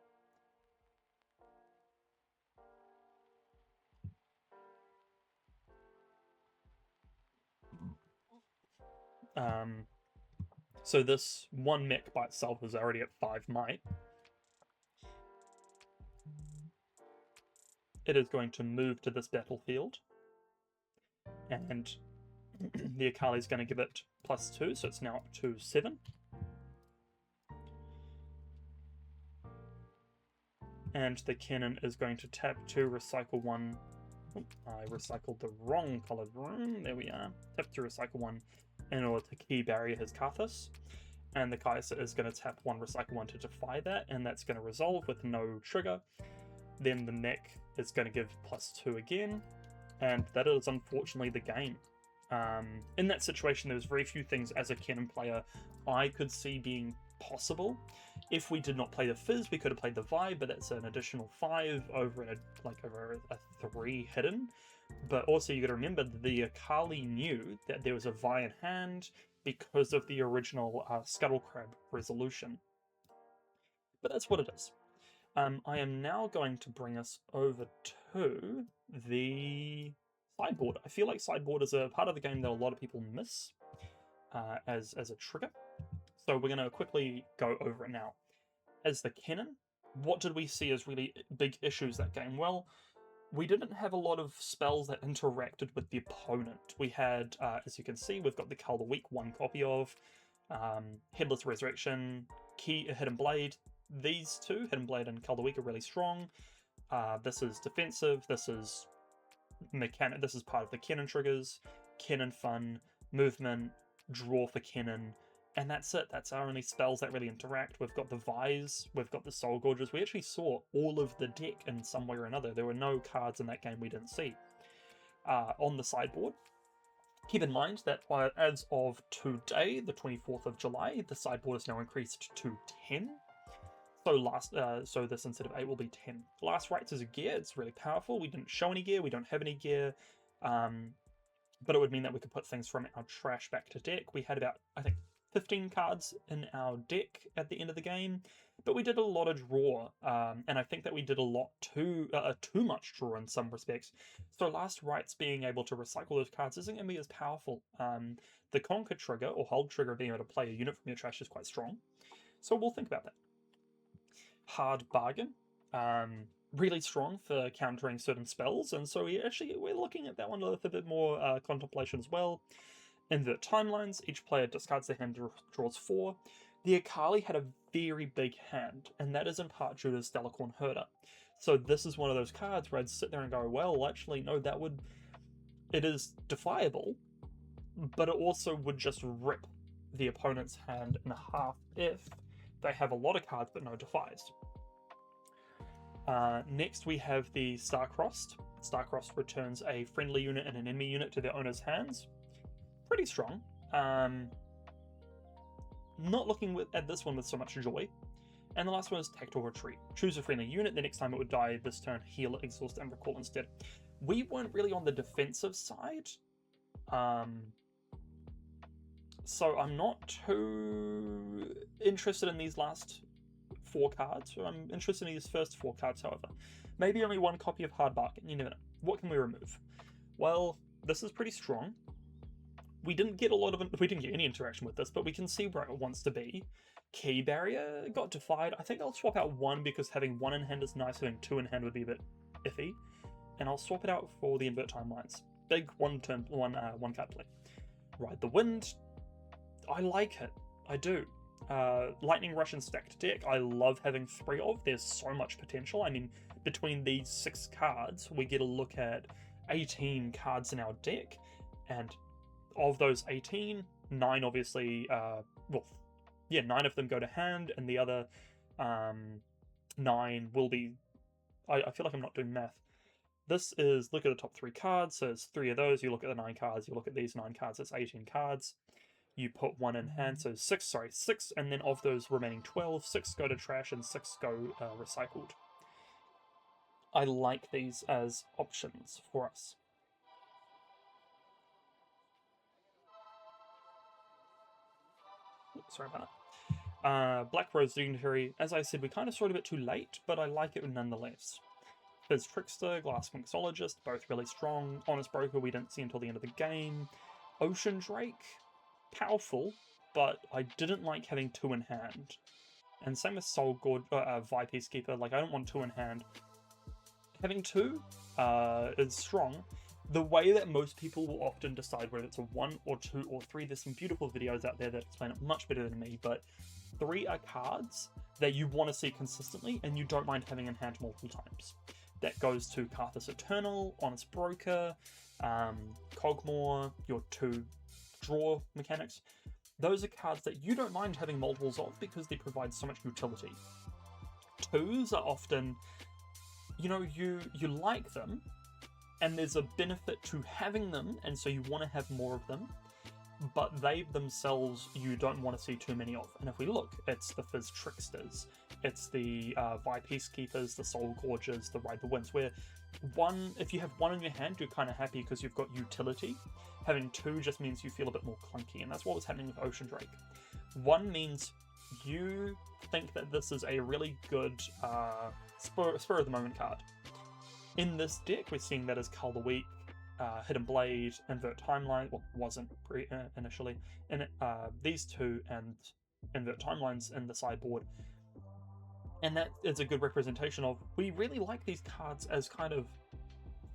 So this one mech by itself is already at 5 might. It is going to move to this battlefield, and the Akali is going to give it +2, so it's now up to 7. And the Kennen is going to tap 2, recycle 1. Oh, I recycled the wrong coloured rune. There we are. Tap 2, recycle 1 in order to key barrier his Karthus. And the Kaiser is going to tap 1, recycle 1 to defy that, and that's going to resolve with no trigger. Then the mech is going to give +2 again, and that is unfortunately the game. In that situation, there was very few things as a Kennen player I could see being possible. If we did not play the Fizz, we could have played the Vibe, but that's an additional 5 over a 3 hidden. But also you got to remember that the Akali knew that there was a Vi in hand because of the original Scuttle Crab resolution. But that's what it is. I am now going to bring us over to the sideboard. I feel like sideboard is a part of the game that a lot of people miss. as a trigger. So we're going to quickly go over it now. As the Kennen, what did we see as really big issues that game? Well, we didn't have a lot of spells that interacted with the opponent. We had, as you can see, we've got the Cull the Weak, one copy of, Headless Resurrection, Hidden Blade. These two, Hidden Blade and Cull the Weak, are really strong. This is defensive, this is mechanic, this is part of the Kennen triggers, Kennen fun, movement, draw for Kennen, and that's it. That's our only spells that really interact. We've got the Vise, we've got the Soul Gorges. We actually saw all of the deck in some way or another. There were no cards in that game we didn't see. On the sideboard, keep in mind that as of today, the 24th of July, the sideboard is now increased to 10. So this instead of 8 will be 10. Last Rites is a gear. It's really powerful. We didn't show any gear. We don't have any gear. But it would mean that we could put things from our trash back to deck. We had about, I think, 15 cards in our deck at the end of the game, but we did a lot of draw, and I think that we did a lot too much draw in some respects. So Last Rites being able to recycle those cards isn't going to be as powerful. The Conquer trigger, or Hold trigger, being able to play a unit from your trash is quite strong, so we'll think about that. Hard Bargain, really strong for countering certain spells, and so we're looking at that one with a bit more contemplation as well. Invert Timelines, each player discards their hand, draws 4. The Akali had a very big hand, and that is in part due to Stellarcorn Herder. So this is one of those cards where I'd sit there and go, well, actually, no, it is defiable, but it also would just rip the opponent's hand in half if they have a lot of cards but no defies. Next we have the Starcrossed. Starcrossed returns a friendly unit and an enemy unit to their owner's hands. Pretty strong. Not looking at this one with so much joy. And the last one is Tactile Retreat. Choose a friendly unit, the next time it would die this turn, heal, exhaust, and recall instead. We weren't really on the defensive side. So I'm not too interested in these last 4 cards. I'm interested in these first 4 cards, however. Maybe only 1 copy of Hard Bargain, you never know. What can we remove? Well, this is pretty strong. We didn't get any interaction with this, but we can see where it wants to be. Key Barrier got defied. I think I'll swap out 1 because having 1 in hand is nice, having 2 in hand would be a bit iffy. And I'll swap it out for the Invert Timelines. Big one card play. Ride the Wind. I like it. I do. Lightning Rush and Stacked Deck, I love having 3 of. There's so much potential. I mean, between these 6 cards, we get a look at 18 cards in our deck, and of those 18, 9 obviously, 9 of them go to hand, and the other 9 will be, I feel like I'm not doing math. This is, look at the top 3 cards, so it's 3 of those, you look at the 9 cards, you look at these 9 cards, it's 18 cards. You put 1 in hand, so 6, and then of those remaining 12, 6 go to trash and 6 go recycled. I like these as options for us. Sorry about that. Black Rose Dignitary, as I said, we kind of saw it a bit too late, but I like it nonetheless. Fizz Trickster, Glass Mixologist, both really strong. Honest Broker, we didn't see until the end of the game. Ocean Drake, powerful, but I didn't like having 2 in hand. And same with Soul Gorge, Peacekeeper, like I don't want 2 in hand. Having 2 is strong. The way that most people will often decide whether it's a 1 or 2 or 3, there's some beautiful videos out there that explain it much better than me, but 3 are cards that you want to see consistently and you don't mind having in hand multiple times. That goes to Karthus Eternal, Honest Broker, Cogmore, your 2 draw mechanics. Those are cards that you don't mind having multiples of because they provide so much utility. 2s are often, you like them, and there's a benefit to having them, and so you want to have more of them, but they themselves you don't want to see too many of. And if we look, it's the Fizz Tricksters, it's the Peacekeepers, the Soul Gorges, the Ride the Winds, where if you have 1 in your hand, you're kind of happy because you've got utility. Having 2 just means you feel a bit more clunky, and that's what was happening with Ocean Drake. 1 means you think that this is a really good spur of the moment card. In this deck, we're seeing that as Cull the Weak, Hidden Blade, Invert Timeline, well, wasn't initially, and these two and Invert Timelines in the sideboard. And that is a good representation of, we really like these cards as kind of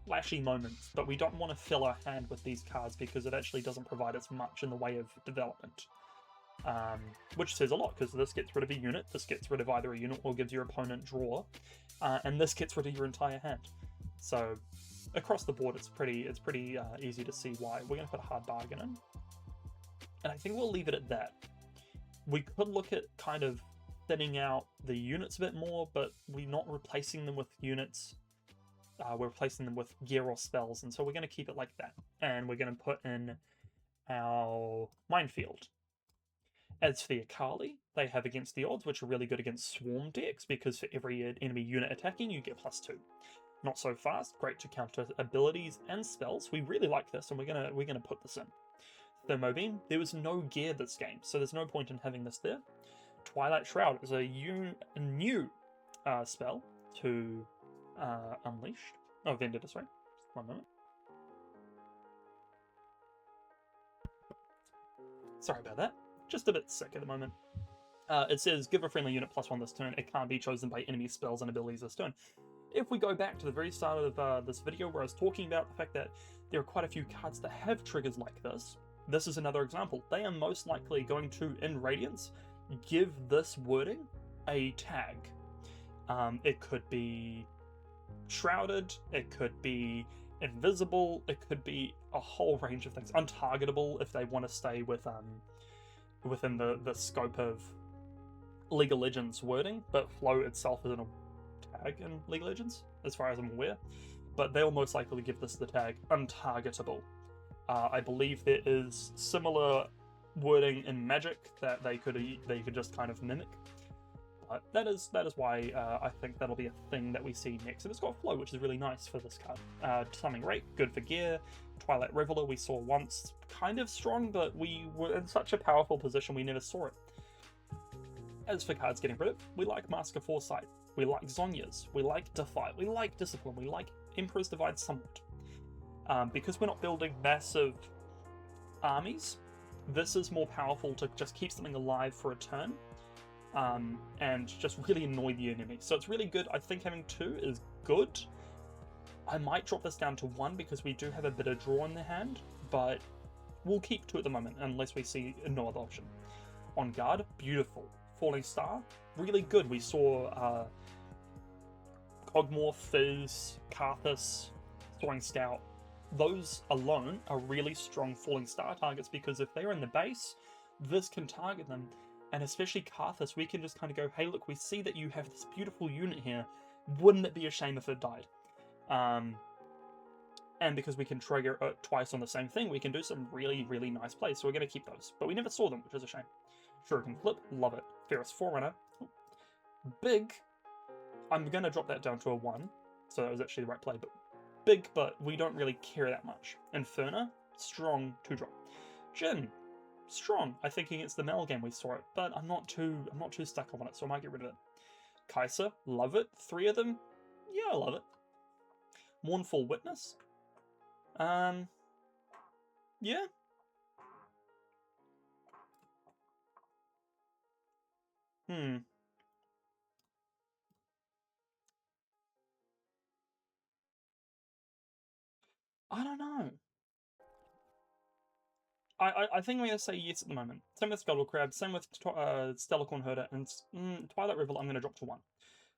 flashy moments, but we don't want to fill our hand with these cards because it actually doesn't provide us much in the way of development. Which says a lot, because this gets rid of a unit, this gets rid of either a unit or gives your opponent draw, and this gets rid of your entire hand. So across the board, it's pretty easy to see why. We're going to put a hard bargain in, and I think we'll leave it at that. We could look at kind of thinning out the units a bit more, but we're not replacing them with units. We're replacing them with gear or spells, and so we're going to keep it like that. And we're going to put in our Minefield. As for the Akali, they have Against the Odds, which are really good against Swarm decks, because for every enemy unit attacking, you get +2. Not so fast, great to counter abilities and spells. We really like this, and we're gonna put this in. Thermobeam, there was no gear this game, so there's no point in having this there. Twilight Shroud is a new spell to Unleashed. Oh, Vendetta, sorry. Just 1 moment. Sorry about that. Just a bit sick at the moment. It says, give a friendly unit +1 this turn. It can't be chosen by enemy spells and abilities this turn. If we go back to the very start of this video where I was talking about the fact that there are quite a few cards that have triggers like this, this is another example. They are most likely going to, in Radiance, give this wording a tag. It could be Shrouded, it could be Invisible, it could be a whole range of things. Untargetable if they want to stay with within the scope of League of Legends wording, but Flow itself isn't a tag in League of Legends, as far as I'm aware. But they'll most likely give this the tag Untargetable. I believe there is similar wording in Magic that they could just kind of mimic. But that is why I think that'll be a thing that we see next. And it's got Flow, which is really nice for this card. Summoning Rate, good for gear. Twilight Reveler we saw once, kind of strong, but we were in such a powerful position we never saw it. As for cards getting rid of, we like Mask of Foresight, we like Zhonya's, we like Defy, we like Discipline, we like Emperor's Divide somewhat. Because we're not building massive armies, this is more powerful to just keep something alive for a turn, and just really annoy the enemy. So it's really good. I think having 2 is good. I might drop this down to 1 because we do have a bit of draw in the hand, but we'll keep 2 at the moment unless we see no other option. On guard, beautiful. Falling Star, really good. We saw Cogmore, Fizz, Karthus, Soaring Scout. Those alone are really strong Falling Star targets because if they're in the base, this can target them. And especially Karthus, we can just kind of go, hey look, we see that you have this beautiful unit here. Wouldn't it be a shame if it died? And because we can trigger it twice on the same thing, we can do some really, really nice plays. So we're going to keep those. But we never saw them, which is a shame. Shuriken Flip, love it. Ferrous Forerunner. Big. I'm going to drop that down to a 1. So that was actually the right play. But big, but we don't really care that much. Inferna, strong 2-drop. Jhin, strong. I think against the Mel game we saw it, but I'm not too stuck on it, so I might get rid of it. Kai'Sa, love it. 3 of them, yeah, I love it. Mournful Witness, yeah. I don't know. I think I'm going to say yes at the moment. Same with Scuttle Crab, same with Stellarcorn Herder, and Twilight Reveler I'm going to drop to 1.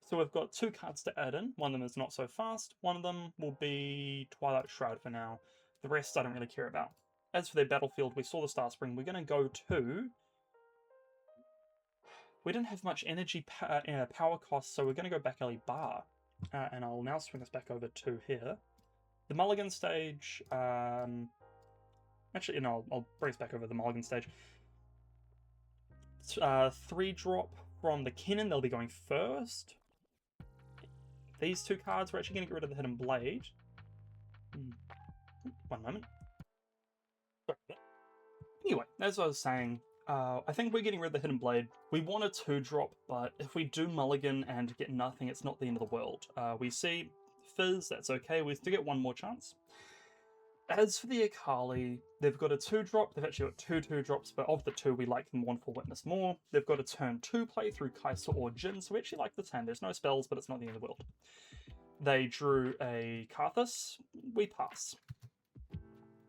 So we've got 2 cards to add in. One of them is not so fast. One of them will be Twilight Shroud for now. The rest I don't really care about. As for their battlefield, we saw the Star Spring. We're going to go to... We didn't have much energy power cost, so we're going to go back alley bar. And I'll now swing us back over to here. The Mulligan stage... Actually, no, I'll bring us back over the Mulligan stage. 3-drop from the Kennen, they'll be going first. These 2 cards, we're actually going to get rid of the Hidden Blade. 1 moment. Anyway, as I was saying, I think we're getting rid of the Hidden Blade. We want a 2-drop, but if we do Mulligan and get nothing, it's not the end of the world. We see Fizz, that's okay, we still get 1 more chance. As for the Akali, they've got a 2-drop. They've actually got two 2-drops, but of the two, we like the Mournful Witness more. They've got a turn 2 play through Kai'Sa or Jhin, so we actually like this hand. There's no spells, but it's not the end of the world. They drew a Karthus. We pass.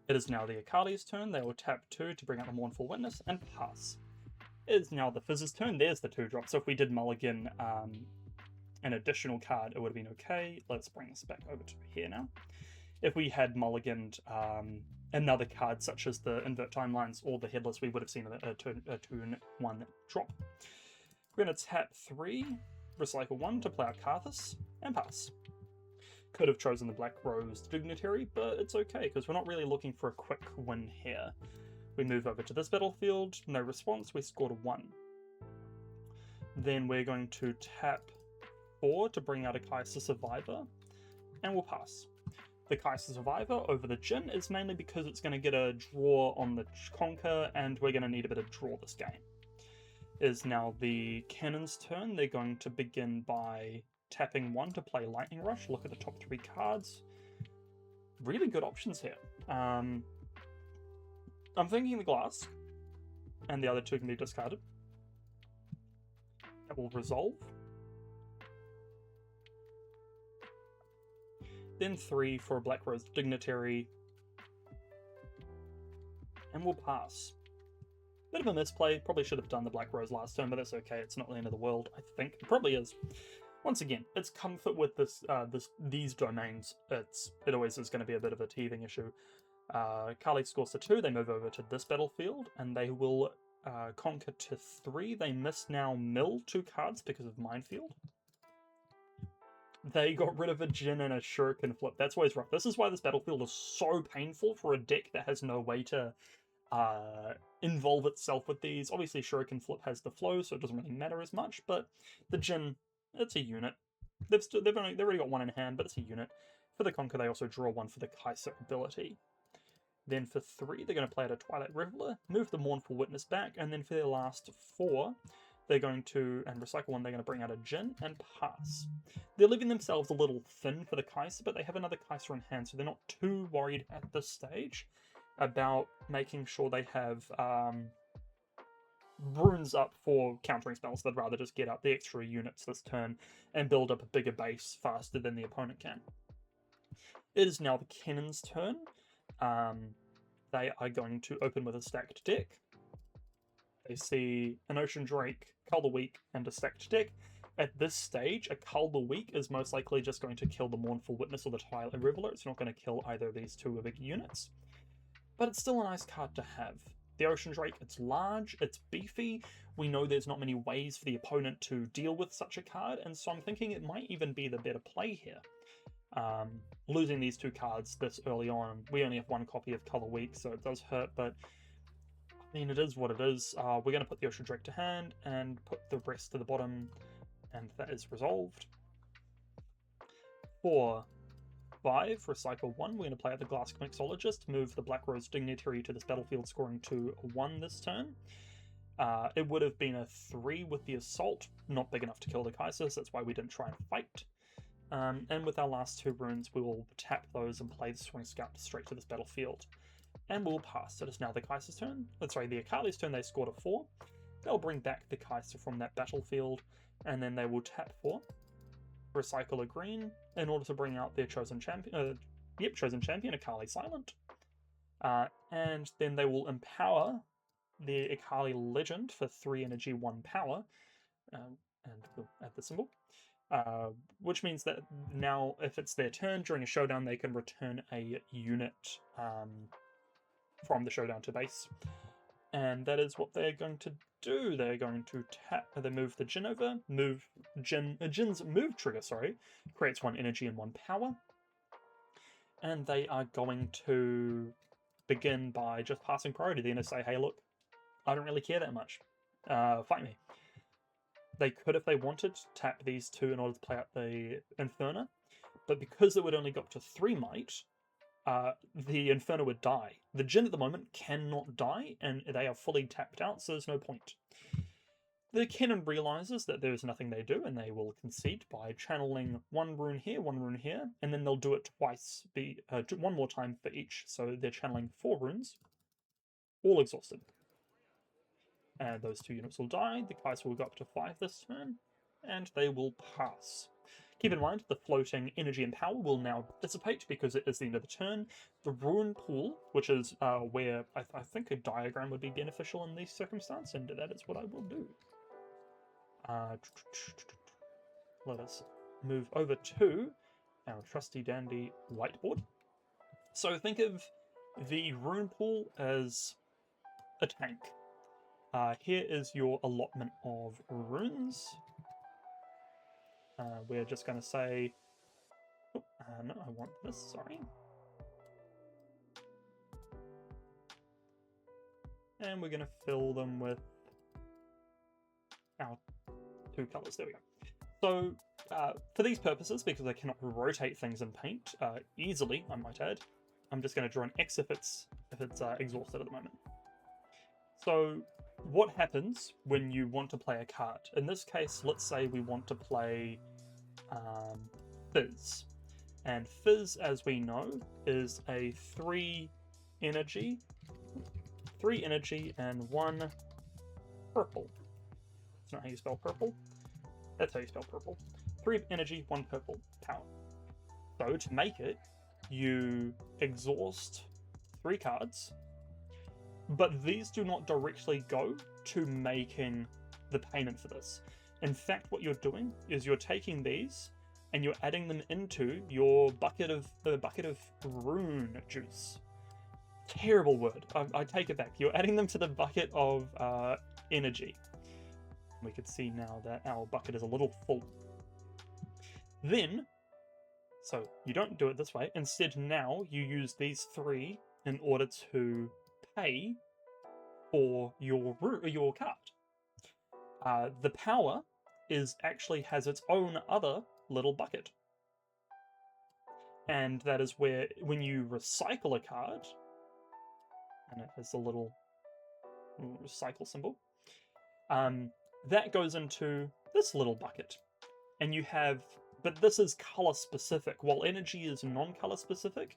It is now the Akali's turn. They will tap 2 to bring out the Mournful Witness and pass. It is now the Fizz's turn. There's the 2-drop. So if we did mulligan an additional card, it would have been okay. Let's bring this back over to here now. If we had mulliganed another card such as the Invert Timelines or the Headless, we would have seen a turn 1 drop. We're going to tap 3, recycle 1 to play out Karthus, and pass. Could have chosen the Black Rose Dignitary, but it's okay, because we're not really looking for a quick win here. We move over to this battlefield, no response, we scored a 1. Then we're going to tap 4 to bring out a Kai'Sa Survivor, and we'll pass. The Kai'Sa Survivor over the Jhin is mainly because it's going to get a draw on the Conquer, and we're going to need a bit of draw this game. It is now the Kennen's turn. They're going to begin by tapping 1 to play Lightning Rush. Look at the top 3 cards. Really good options here. I'm thinking the Glass, and the other 2 can be discarded. That will resolve. Then 3 for a Black Rose Dignitary, and we'll pass. Bit of a misplay, probably should have done the Black Rose last turn, but that's okay, it's not the end of the world, I think. It probably is. Once again, it's comfort with these domains. It always is going to be a bit of a teething issue. Kali scores to 2, they move over to this battlefield, and they will conquer to 3. They miss now mill 2 cards because of Minefield. They got rid of a Jhin and a Shuriken Flip. That's always rough. This is why this battlefield is so painful for a deck that has no way to involve itself with these. Obviously, Shuriken Flip has the flow, so it doesn't really matter as much, but the Jhin, it's a unit. They've already got 1 in hand, but it's a unit. For the Conquer, they also draw 1 for the Kai'Sa ability. Then for 3, they're going to play out a Twilight Reveler, move the Mournful Witness back, and then for their last 4, they're going to, and recycle 1, they're going to bring out a Jhin and pass. They're leaving themselves a little thin for the Kai'Sa, but they have another Kai'Sa in hand, so they're not too worried at this stage about making sure they have runes up for countering spells. They'd rather just get out the extra units this turn and build up a bigger base faster than the opponent can. It is now the Kennen's turn. They are going to open with a stacked deck. They see an Ocean Drake, Cull the Weak, and a stacked deck. At this stage, a Cull the Weak is most likely just going to kill the Mournful Witness or the Twilight Reveler. It's not going to kill either of these 2 big units. But it's still a nice card to have. The Ocean Drake, it's large, it's beefy. We know there's not many ways for the opponent to deal with such a card, and so I'm thinking it might even be the better play here. Losing these 2 cards this early on, we only have 1 copy of Cull the Weak, so it does hurt, but I mean, it is what it is. We're going to put the Ocean Drake to hand and put the rest to the bottom, and that is resolved. For 5, recycle 1, we're going to play out the Glass Mixologist, move the Black Rose Dignitary to this battlefield, scoring to a 1 this turn. It would have been a 3 with the Assault, not big enough to kill the Kai'Sa, so that's why we didn't try and fight. And with our last 2 runes, we will tap those and play the Swing Scout straight to this battlefield. And we'll pass. It is now the Kai'Sa's turn. The Akali's turn. They scored a 4. They'll bring back the Kai'Sa from that battlefield, and then they will tap 4, recycle a green, in order to bring out their chosen champion. Chosen champion, Akali Silent. And then they will empower the Akali Legend for 3 energy, 1 power, and we'll add the symbol. Which means that now, if it's their turn during a showdown, they can return a unit from the showdown to base. And that is what they're going to do. They're going to they move the Jhin over, Jin's move trigger, creates 1 energy and 1 power. And they are going to begin by just passing priority, then to say, hey look, I don't really care that much. Fight me. They could, if they wanted, tap these 2 in order to play out the Inferno, but because it would only go up to 3 might, the Inferno would die. The Jhin at the moment cannot die, and they are fully tapped out, so there's no point. the Kennen realizes that there's nothing they do, and they will concede by channeling one rune here, and then they'll do it twice, one more time for each. So they're channeling 4 runes, all exhausted. And those 2 units will die. The Kais will go up to 5 this turn, and they will pass. Keep in mind, the floating energy and power will now dissipate because it is the end of the turn. The rune pool, which is where I think a diagram would be beneficial in these circumstances, and that is what I will do. Let us move over to our trusty dandy whiteboard. So think of the rune pool as a tank. Here is your allotment of runes. We're just going to say, no, I want this, sorry. And we're going to fill them with our 2 colors. There we go. So for these purposes, because I cannot rotate things in paint easily, I might add, I'm just going to draw an X if it's exhausted at the moment. So what happens when you want to play a card? In this case, let's say we want to play Fizz. And Fizz, as we know, is a 3 energy and 1 purple. That's not how you spell purple. That's how you spell purple. 3 energy, 1 purple power. So to make it, you exhaust 3 cards, but these do not directly go to making the payment for this. In fact, what you're doing is you're taking these and you're adding them into your bucket of rune juice. Terrible word. I take it back. You're adding them to the bucket of energy. We can see now that our bucket is a little full. Then, so you don't do it this way. Instead, now you use these 3 in order to pay for your card. The power actually has its own other little bucket. And that is where, when you recycle a card, and it has a little recycle symbol, that goes into this little bucket. And you have, but this is color specific. While energy is non-color specific,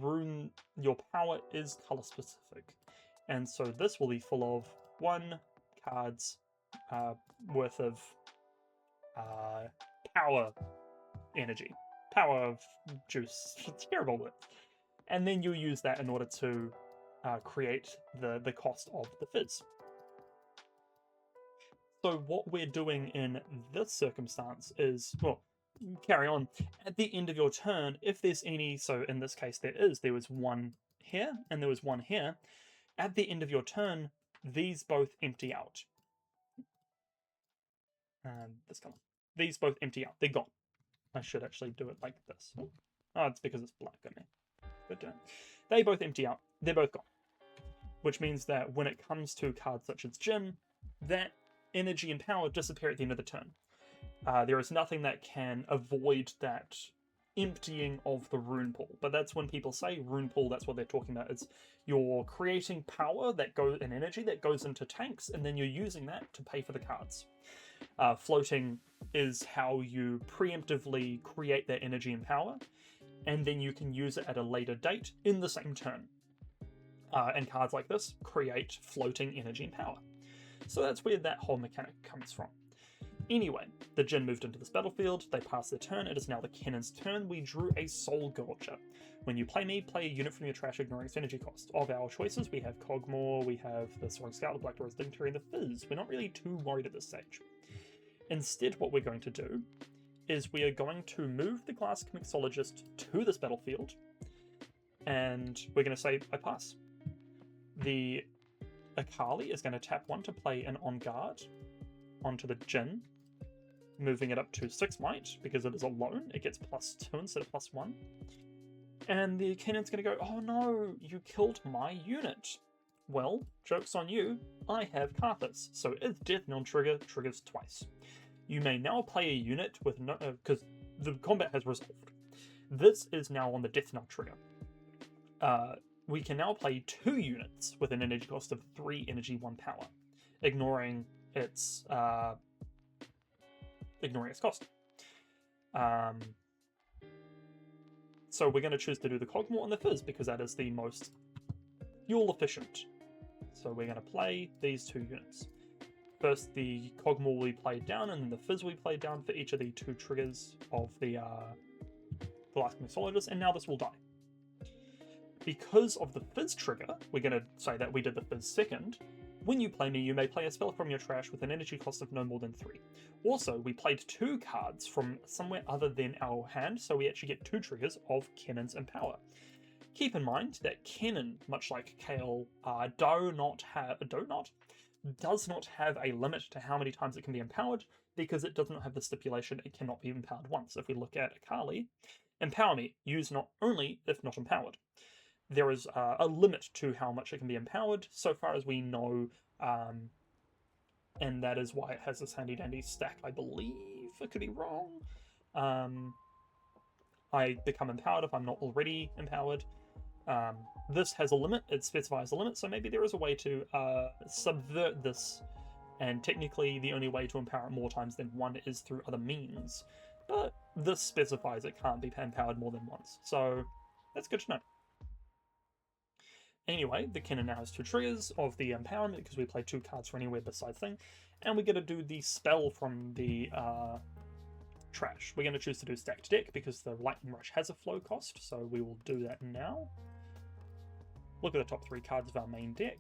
your power is color specific. And so this will be full of 1 card's worth of power energy. Power of juice. Terrible word. And then you use that in order to create the cost of the Fizz. So what we're doing in this circumstance is, well, carry on. At the end of your turn, if there's any, so in this case there was 1 here and there was 1 here, at the end of your turn, these both empty out. This color. These both empty out. They're gone. I should actually do it like this. Oh, it's because it's black on there. But they both empty out. They're both gone. Which means that when it comes to cards such as Jin, that energy and power disappear at the end of the turn. There is nothing that can avoid that emptying of the rune pool. But that's when people say rune pool, that's what they're talking about. It's you're creating power that goes in energy that goes into tanks, and then you're using that to pay for the cards. Floating is how you preemptively create that energy and power, and then you can use it at a later date in the same turn. And cards like this create floating energy and power. So that's where that whole mechanic comes from. Anyway, the Jin moved into this battlefield, they passed their turn, it is now the Kennen's turn. We drew a Soul Gorger. When you play me, play a unit from your trash ignoring its energy cost. Of our choices, we have Cogmore, we have the Soaring Scout, the Black Door's Dignitary, and the Fizz. We're not really too worried at this stage. Instead, what we're going to do is we are going to move the Glass Mixologist to this battlefield, and we're going to say, I pass. The Akali is going to tap 1 to play an On Guard onto the Jin, moving it up to 6 might, because it is alone, it gets +2 instead of +1. And the Kennen's going to go, oh no, you killed my unit. Well, joke's on you, I have Karthus, so its death non-trigger triggers twice. You may now play a unit with no, because the combat has resolved. This is now on the death non-trigger. We can now play 2 units with an energy cost of 3 energy, 1 power, ignoring it's ignoring its cost. So we're going to choose to do the Cogmore and the Fizz because that is the most fuel efficient. So we're going to play these 2 units. First, the Cogmore will be played down, and then the Fizz will be played down for each of the 2 triggers of the Glass Mixologist, and now this will die. Because of the Fizz trigger, we're going to say that we did the Fizz second. When you play me, you may play a spell from your trash with an energy cost of no more than 3. Also, we played 2 cards from somewhere other than our hand, so we actually get 2 triggers of Kennen's Empower. Keep in mind that Kennen, much like Kale, does not have a limit to how many times it can be empowered, because it does not have the stipulation it cannot be empowered once. If we look at Akali, empower me, use not only if not empowered. There is a limit to how much it can be empowered, so far as we know, and that is why it has this handy-dandy stack, I believe. I could be wrong. I become empowered if I'm not already empowered. This has a limit, it specifies a limit, so maybe there is a way to subvert this, and technically the only way to empower it more times than 1 is through other means. But this specifies it can't be empowered more than once, so that's good to know. Anyway, the Kennen now has 2 triggers of the empowerment because we play 2 cards for anywhere besides thing, and we get to do the spell from the trash. We're going to choose to do stacked deck because the Lightning Rush has a flow cost, so we will do that now. Look at the top 3 cards of our main deck.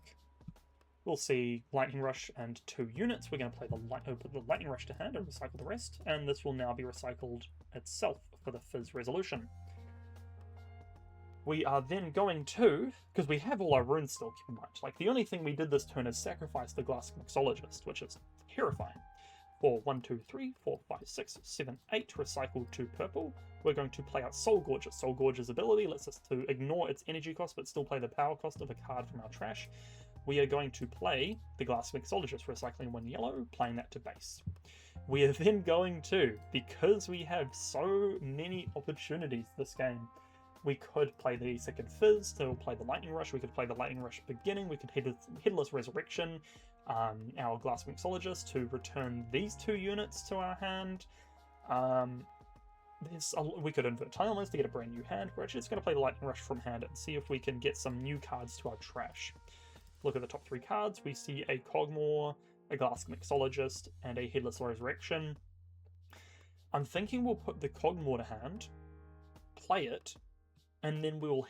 We'll see Lightning Rush and 2 units. We're going to play put the Lightning Rush to hand and recycle the rest, and this will now be recycled itself for the Fizz resolution. We are then going to, because we have all our runes still, keep in mind, like the only thing we did this turn is sacrifice the Glass Mixologist, which is terrifying. For 1, 2, 3, 4, 5, 6, 7, 8, recycle 2 purple. We're going to play out Soul Gorge's. Soul Gorge's ability lets us to ignore its energy cost, but still play the power cost of a card from our trash. We are going to play the Glass Mixologist, recycling 1 yellow, playing that to base. We are then going to, because we have so many opportunities this game, we could play the second Fizz to play the Lightning Rush, we could play the Lightning Rush beginning, we could Headless Resurrection, our Glass Mixologist to return these 2 units to our hand. We could invert Timeless to get a brand new hand. We're actually just going to play the Lightning Rush from hand and see if we can get some new cards to our trash. Look at the top 3 cards, we see a Cogmore, a Glass Mixologist, and a Headless Resurrection. I'm thinking we'll put the Cogmore to hand, play it, and then we will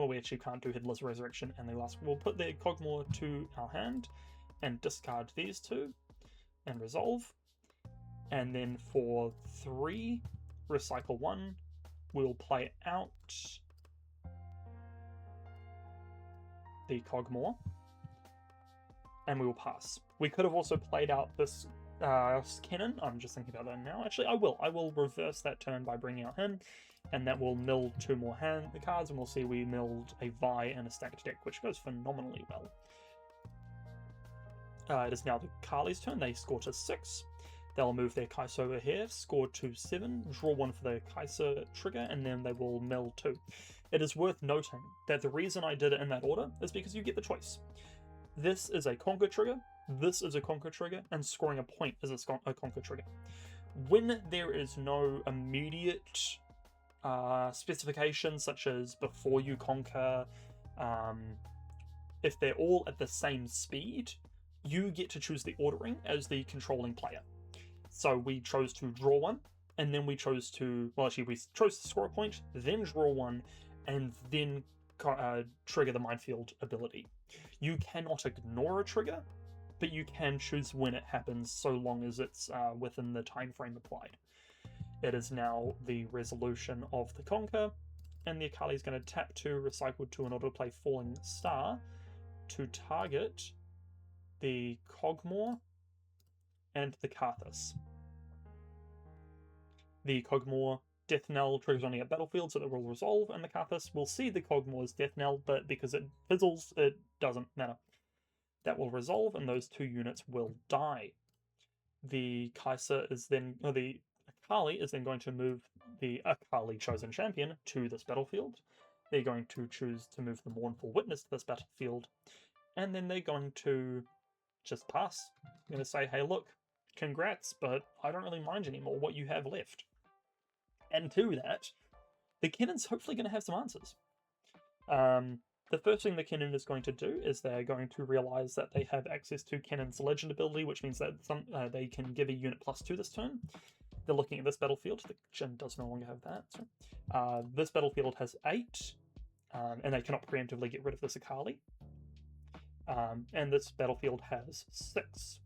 we actually can't do Headless Resurrection and the last. We'll put the Cogmore to our hand and discard these 2 and resolve. And then for 3, recycle 1, we'll play out the Cogmore and we will pass. We could have also played out this Kennen. I'm just thinking about that now. Actually, I will reverse that turn by bringing out him, and that will mill 2 more cards, and we'll see we milled a Vi and a stacked deck, which goes phenomenally well. It is now the Akali's turn. They score to 6. They'll move their Kai'Sa over here, score to 7, draw 1 for the Kai'Sa trigger, and then they will mill 2. It is worth noting that the reason I did it in that order is because you get the choice. This is a Conquer trigger, this is a Conquer trigger, and scoring a point is a Conquer trigger. When there is no immediate specifications, such as before you conquer, if they're all at the same speed, you get to choose the ordering as the controlling player. So we chose to draw 1, and then we chose to, well, actually we chose to score a point, then draw 1, and then trigger the Minefield ability. You cannot ignore a trigger, but you can choose when it happens so long as it's within the time frame applied. It is now the resolution of the Conquer, and the Akali is going to tap 2, recycle 2 in order to play Falling Star to target the Cogmore and the Karthus. The Cogmore Death Knell triggers only at battlefield, so that will resolve, and the Karthus will see the Cogmore's Death Knell, but because it fizzles, it doesn't matter. That will resolve, and those 2 units will die. The Kai'Sa is then, or the Akali is then going to move the Akali Chosen Champion to this battlefield. They're going to choose to move the Mournful Witness to this battlefield, and then they're going to just pass. I'm going to say, hey, look, congrats, but I don't really mind anymore what you have left. And to that, the Kennen's hopefully going to have some answers. The first thing the Kennen is going to do is they're going to realize that they have access to Kennen's Legend ability, which means that they can give a unit +2 this turn. They're looking at this battlefield. The Jin does no longer have that. So, this battlefield has 8, and they cannot preemptively get rid of this Akali. And this battlefield has 6.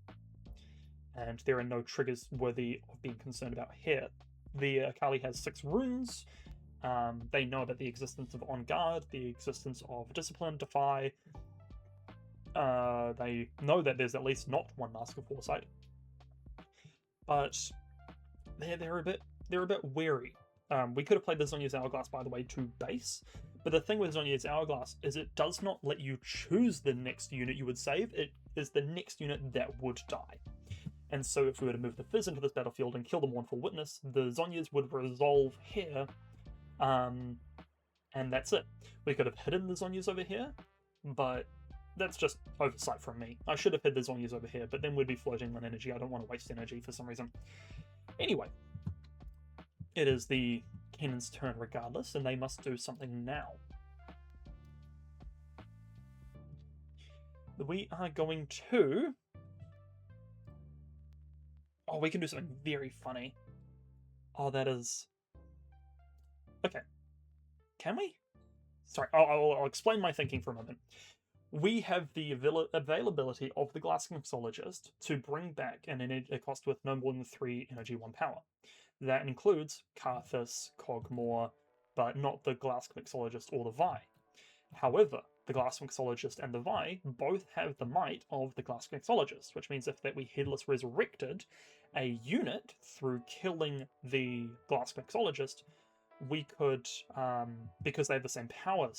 And there are no triggers worthy of being concerned about here. The Akali has 6 runes. They know about the existence of On Guard, the existence of Discipline, Defy. They know that there's at least not one Mask of Foresight. But they're a bit wary. We could have played the Zhonya's Hourglass, by the way, to base. But the thing with Zhonya's Hourglass is it does not let you choose the next unit you would save. It is the next unit that would die. And so if we were to move the Fizz into this battlefield and kill the Mournful Witness, the Zhonyas would resolve here, and that's it. We could have hidden the Zhonyas over here, but that's just oversight from me. I should have hid the Zhonyas over here, but then we'd be floating on energy. I don't want to waste energy for some reason. Anyway, it is the Kennen's turn regardless, and they must do something now. We are going to... Oh, we can do something very funny. Oh, that is... Okay. Can we? Sorry, I'll explain my thinking for a moment. We have the availability of the Glass Mixologist to bring back a cost with no more than 3 energy, 1 power. That includes Karthus, Cogmore, but not the Glass Mixologist or the Vi. However, the Glass Mixologist and the Vi both have the might of the Glass Mixologist, which means if we Headless Resurrected a unit through killing the Glass Mixologist, we could, because they have the same power,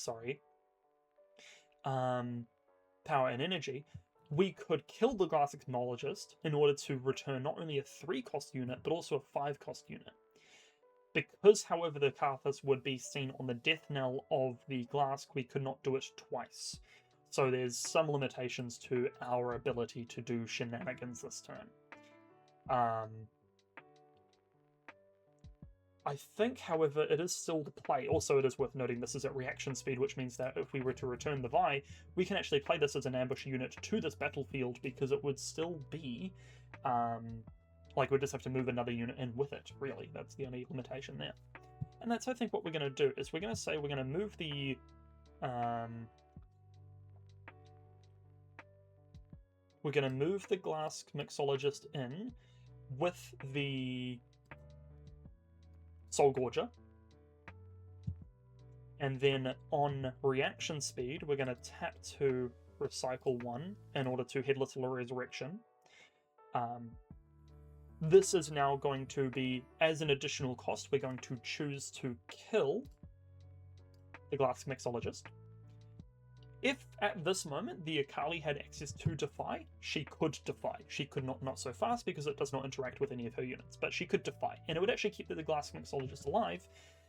power and energy, we could kill the Glass Mixologist in order to return not only a 3-cost unit, but also a 5-cost unit. Because, however, the Karthus would be seen on the death knell of the Glask, we could not do it twice. So there's some limitations to our ability to do shenanigans this turn. I think, however, it is still the play. Also, it is worth noting this is at reaction speed, which means that if we were to return the Vi, we can actually play this as an ambush unit to this battlefield, because it would still be, like, we'd just have to move another unit in with it, really. That's the only limitation there. And that's, I think, what we're going to do, is we're going to say we're going to move the, we're going to move the Glass Mixologist in with the Soul Gorger, and then on reaction speed we're going to tap to recycle 1 in order to Headless Resurrection. This is now going to be, as an additional cost, we're going to choose to kill the Glass Mixologist. If at this moment the Akali had access to Defy, she could Defy. She could not so fast because it does not interact with any of her units, but she could Defy, and it would actually keep the Glass Mixologist alive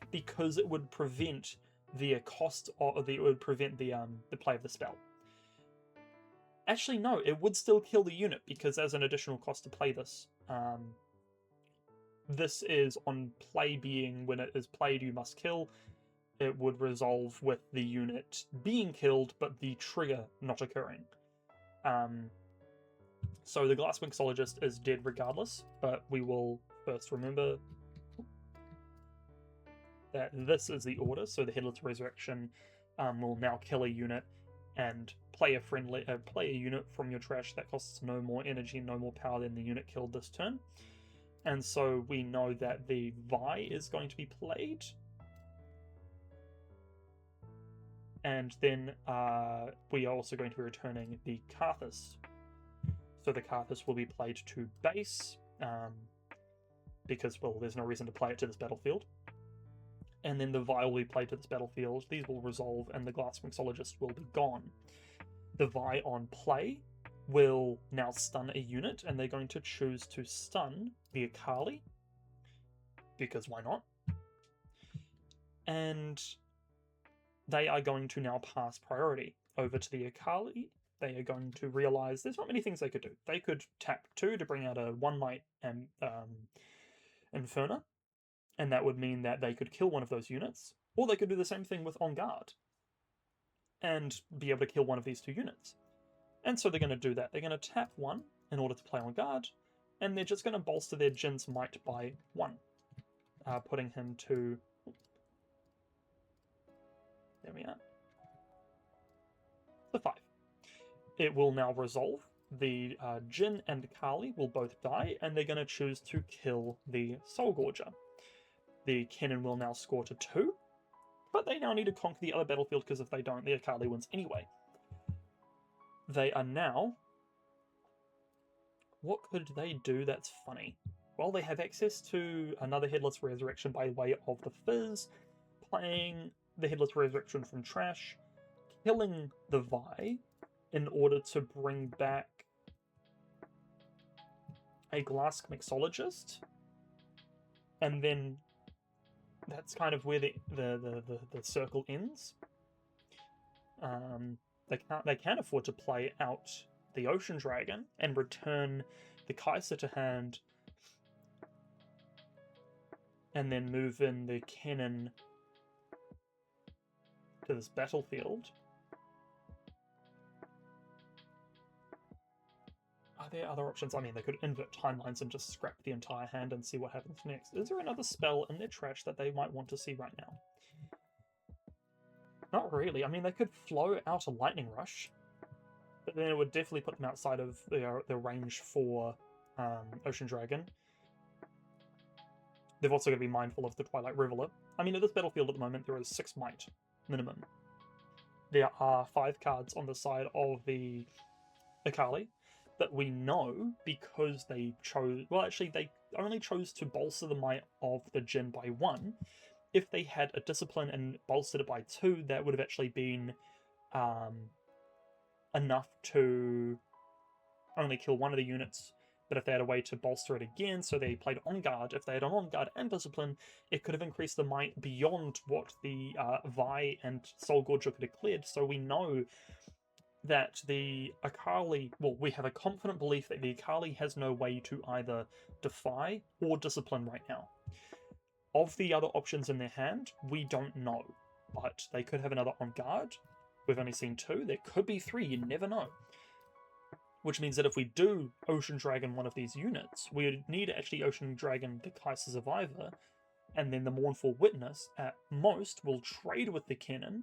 because it would prevent the cost of the play of the spell. Actually, no, it would still kill the unit because as an additional cost to play this, this is on play being when it is played you must kill. It would resolve with the unit being killed, but the trigger not occurring. So the Glass Mixologist is dead regardless, but we will first remember that this is the order, so the Headless Resurrection will now kill a unit and play a unit from your trash that costs no more energy, no more power than the unit killed this turn. And so we know that the Vi is going to be played. And then we are also going to be returning the Karthus. So the Karthus will be played to base, because, well, there's no reason to play it to this battlefield. And then the Vi will be played to this battlefield. These will resolve, and the Glass Mixologist will be gone. The Vi on play will now stun a unit, and they're going to choose to stun the Akali, because why not? And they are going to now pass priority over to the Akali. they are going to realize there's not many things they could do. They could tap 2 to bring out a 1 might and Inferno, and that would mean that they could kill one of those units, or they could do the same thing with On Guard and be able to kill one of these 2 units. And so they're going to do that. They're going to tap 1 in order to play On Guard, and they're just going to bolster their Jin's might by 1, putting him to... There we are. So 5. It will now resolve. The Jin and Akali will both die, and they're going to choose to kill the Soul Gorger. The Kennen will now score to 2, but they now need to conquer the other battlefield, because if they don't, the Akali wins anyway. They are now... What could they do that's funny? Well, they have access to another Headless Resurrection by way of the Fizz, playing the Headless Resurrection from Trash, killing the Vi in order to bring back a Glass Mixologist, and then that's kind of where the circle ends. They can afford to play out the Ocean Dragon and return the Kaiser to hand, and then move in the Kennen to this battlefield. Are there other options? I mean, they could invert timelines and just scrap the entire hand and see what happens next. Is there another spell in their trash that they might want to see right now? Not really. I mean, they could flow out a Lightning Rush, but then it would definitely put them outside of the range for Ocean Dragon. They've also got to be mindful of the Twilight Reveler. I mean, at this battlefield at the moment, there is 6 might minimum. There are 5 cards on the side of the Akali, but we know because they chose... Well, actually, they only chose to bolster the might of the Jin by 1. If they had a Discipline and bolstered it by 2, that would have actually been enough to only kill one of the units. But if they had a way to bolster it again, so they played On Guard, if they had an On Guard and Discipline, it could have increased the might beyond what the Vi and Soul Gorger could have cleared. So we know that the Akali... Well, we have a confident belief that the Akali has no way to either defy or discipline right now. Of the other options in their hand, we don't know. But they could have another On Guard. We've only seen 2. There could be 3, you never know. Which means that if we do Ocean Dragon one of these units, we would need to actually Ocean Dragon the Kaiser Survivor, and then the Mournful Witness, at most, will trade with the Kennen,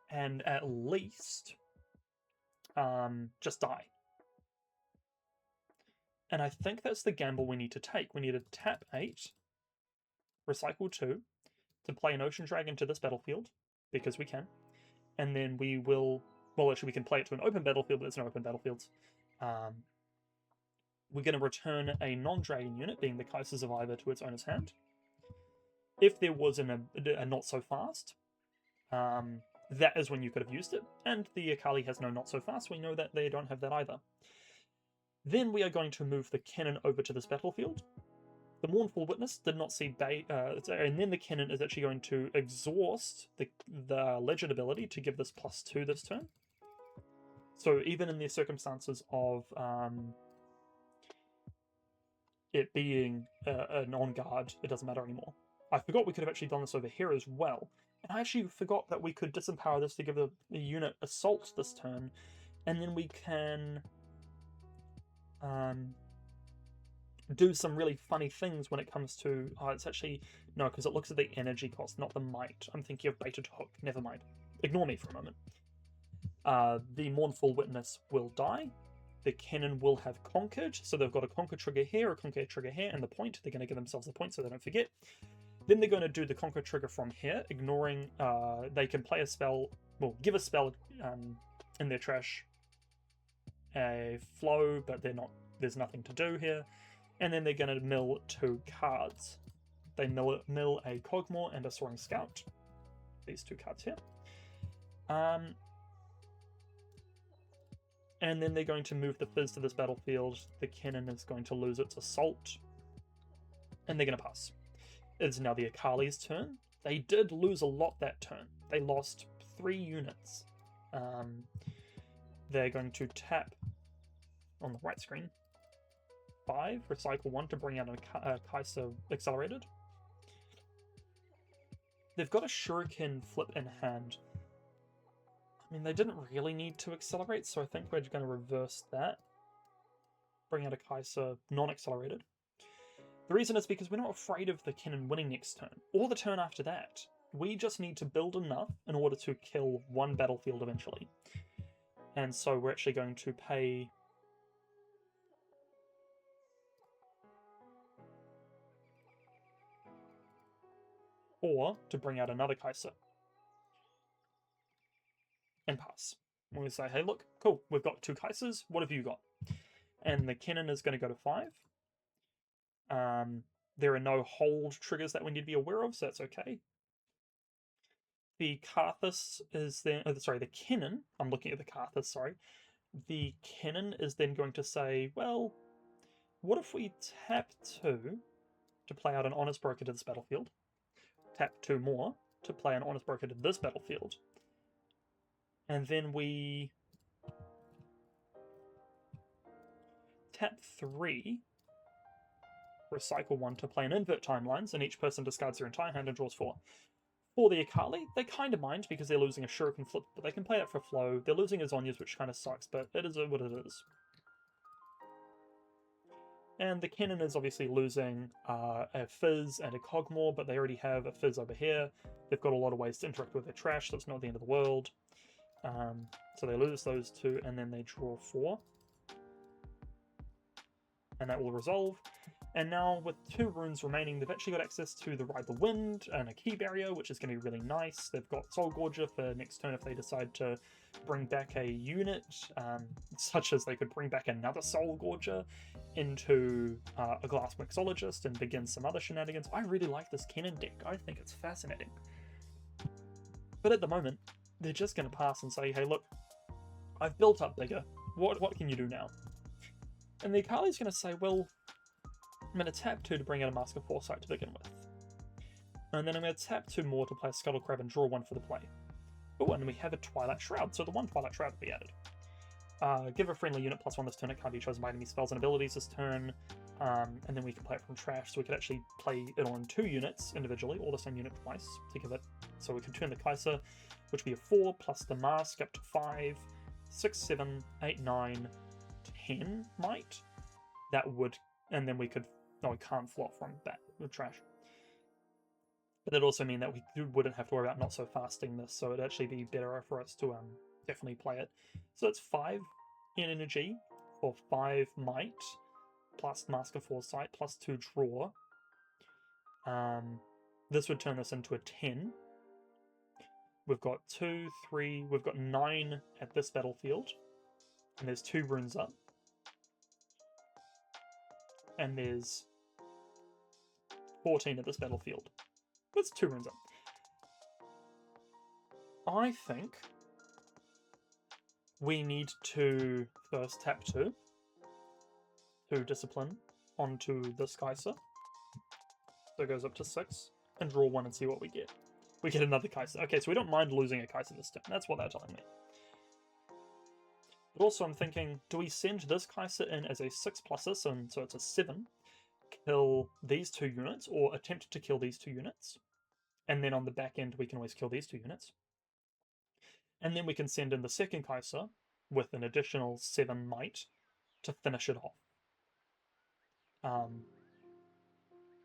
and at least just die. And I think that's the gamble we need to take. We need to tap 8, recycle 2, to play an Ocean Dragon to this battlefield, because we can, and then we will... Well, actually, we can play it to an open battlefield, but there's no open battlefields. We're going to return a non-dragon unit, being the Kaiser Survivor, to its owner's hand. If there was a not so fast, that is when you could have used it, and the Akali has no not so fast. We know that they don't have that either. Then we are going to move the Kennen over to this battlefield. The Mournful Witness did not see and then the Kennen is actually going to exhaust the Legend ability to give this +2 this turn. So even in the circumstances of it being an On Guard, it doesn't matter anymore. I forgot we could have actually done this over here as well. And I actually forgot that we could disempower this to give the unit Assault this turn. And then we can do some really funny things when it comes to... Oh, it's actually... No, because it looks at the energy cost, not the might. I'm thinking of Baited Hook. Never mind. Ignore me for a moment. The Mournful Witness will die. The Kennen will have conquered, so they've got a conquer trigger here, a conquer trigger here, and the point. They're going to give themselves the point so they don't forget. Then they're going to do the conquer trigger from here, ignoring... they can play a spell... Well, give a spell in their trash a flow, but they're not... There's nothing to do here. And then they're going to mill 2 cards. They mill a Cogmore and a Soaring Scout. These 2 cards here. And then they're going to move the Fizz to this battlefield. The Kennen is going to lose its Assault. And they're going to pass. It's now the Akali's turn. They did lose a lot that turn. They lost 3 units. they're going to tap on the right screen 5, recycle 1 to bring out a Kaiser accelerated. They've got a Shuriken flip in hand. I mean, they didn't really need to accelerate, so I think we're going to reverse that. Bring out a Kaiser non-accelerated. The reason is because we're not afraid of the Kennen winning next turn, or the turn after that. We just need to build enough in order to kill one battlefield eventually. And so we're actually going to pay... or to bring out another Kaiser. And pass. And we say, hey, look, cool, we've got 2 Kaisers, what have you got? And the Kennen is going to go to 5. There are no hold triggers that we need to be aware of, so that's okay. The Karthus is then... the Kennen, I'm looking at the Karthus, sorry. The Kennen is then going to say, well, what if we tap 2 to play out an Honest Broker to this battlefield? Tap 2 more to play an Honest Broker to this battlefield. And then we tap 3, recycle 1 to play an Invert Timelines, and each person discards their entire hand and draws 4. For the Akali, they kind of mind because they're losing a Shuriken flip, but they can play that for flow. They're losing his Zhonya's, which kind of sucks, but it is what it is. And the Kennen is obviously losing a Fizz and a Cogmore, but they already have a Fizz over here. They've got a lot of ways to interact with their trash, so it's not the end of the world. So they lose those 2, and then they draw 4. And that will resolve. And now, with 2 runes remaining, they've actually got access to the Ride the Wind and a Key Barrier, which is going to be really nice. They've got Soul Gorger for next turn if they decide to bring back a unit, such as they could bring back another Soul Gorger into a Glass Mixologist and begin some other shenanigans. I really like this Kennen deck. I think it's fascinating. But at the moment, they're just going to pass and say, hey, look, I've built up bigger. What can you do now? And the Akali's going to say, well, I'm going to tap 2 to bring out a Mask of Foresight to begin with. And then I'm going to tap 2 more to play a Scuttle Crab and draw 1 for the play. Oh, and we have a Twilight Shroud, so the 1 Twilight Shroud will be added. Give a friendly unit +1 this turn. It can't be chosen by enemy spells and abilities this turn. And then we can play it from trash, so we could actually play it on 2 units individually, or the same unit twice, to give it... So we could turn the Kaiser, which would be a 4, plus the Mask up to 5, 6, 7, 8, 9, 10 might. That would... And then we could... No, we can't flop from that with trash. But that'd also mean that we wouldn't have to worry about not so fasting this, so it'd actually be better for us to definitely play it. So it's 5 in energy for 5 might, plus Mask of Foresight, plus 2 draw. This would turn this into a 10. We've got 2, 3, we've got 9 at this battlefield, and there's 2 runes up. And there's 14 at this battlefield. That's 2 runes up. I think we need to first tap 2 to discipline onto this Kaiser. So it goes up to 6, and draw 1 and see what we get. We get another Kaiser. Okay, so we don't mind losing a Kaiser this turn. That's what they're telling me. But also I'm thinking, do we send this Kaiser in as a 6+, and so it's a 7, kill these 2 units, or attempt to kill these 2 units, and then on the back end we can always kill these 2 units. And then we can send in the second Kaiser with an additional 7 might to finish it off.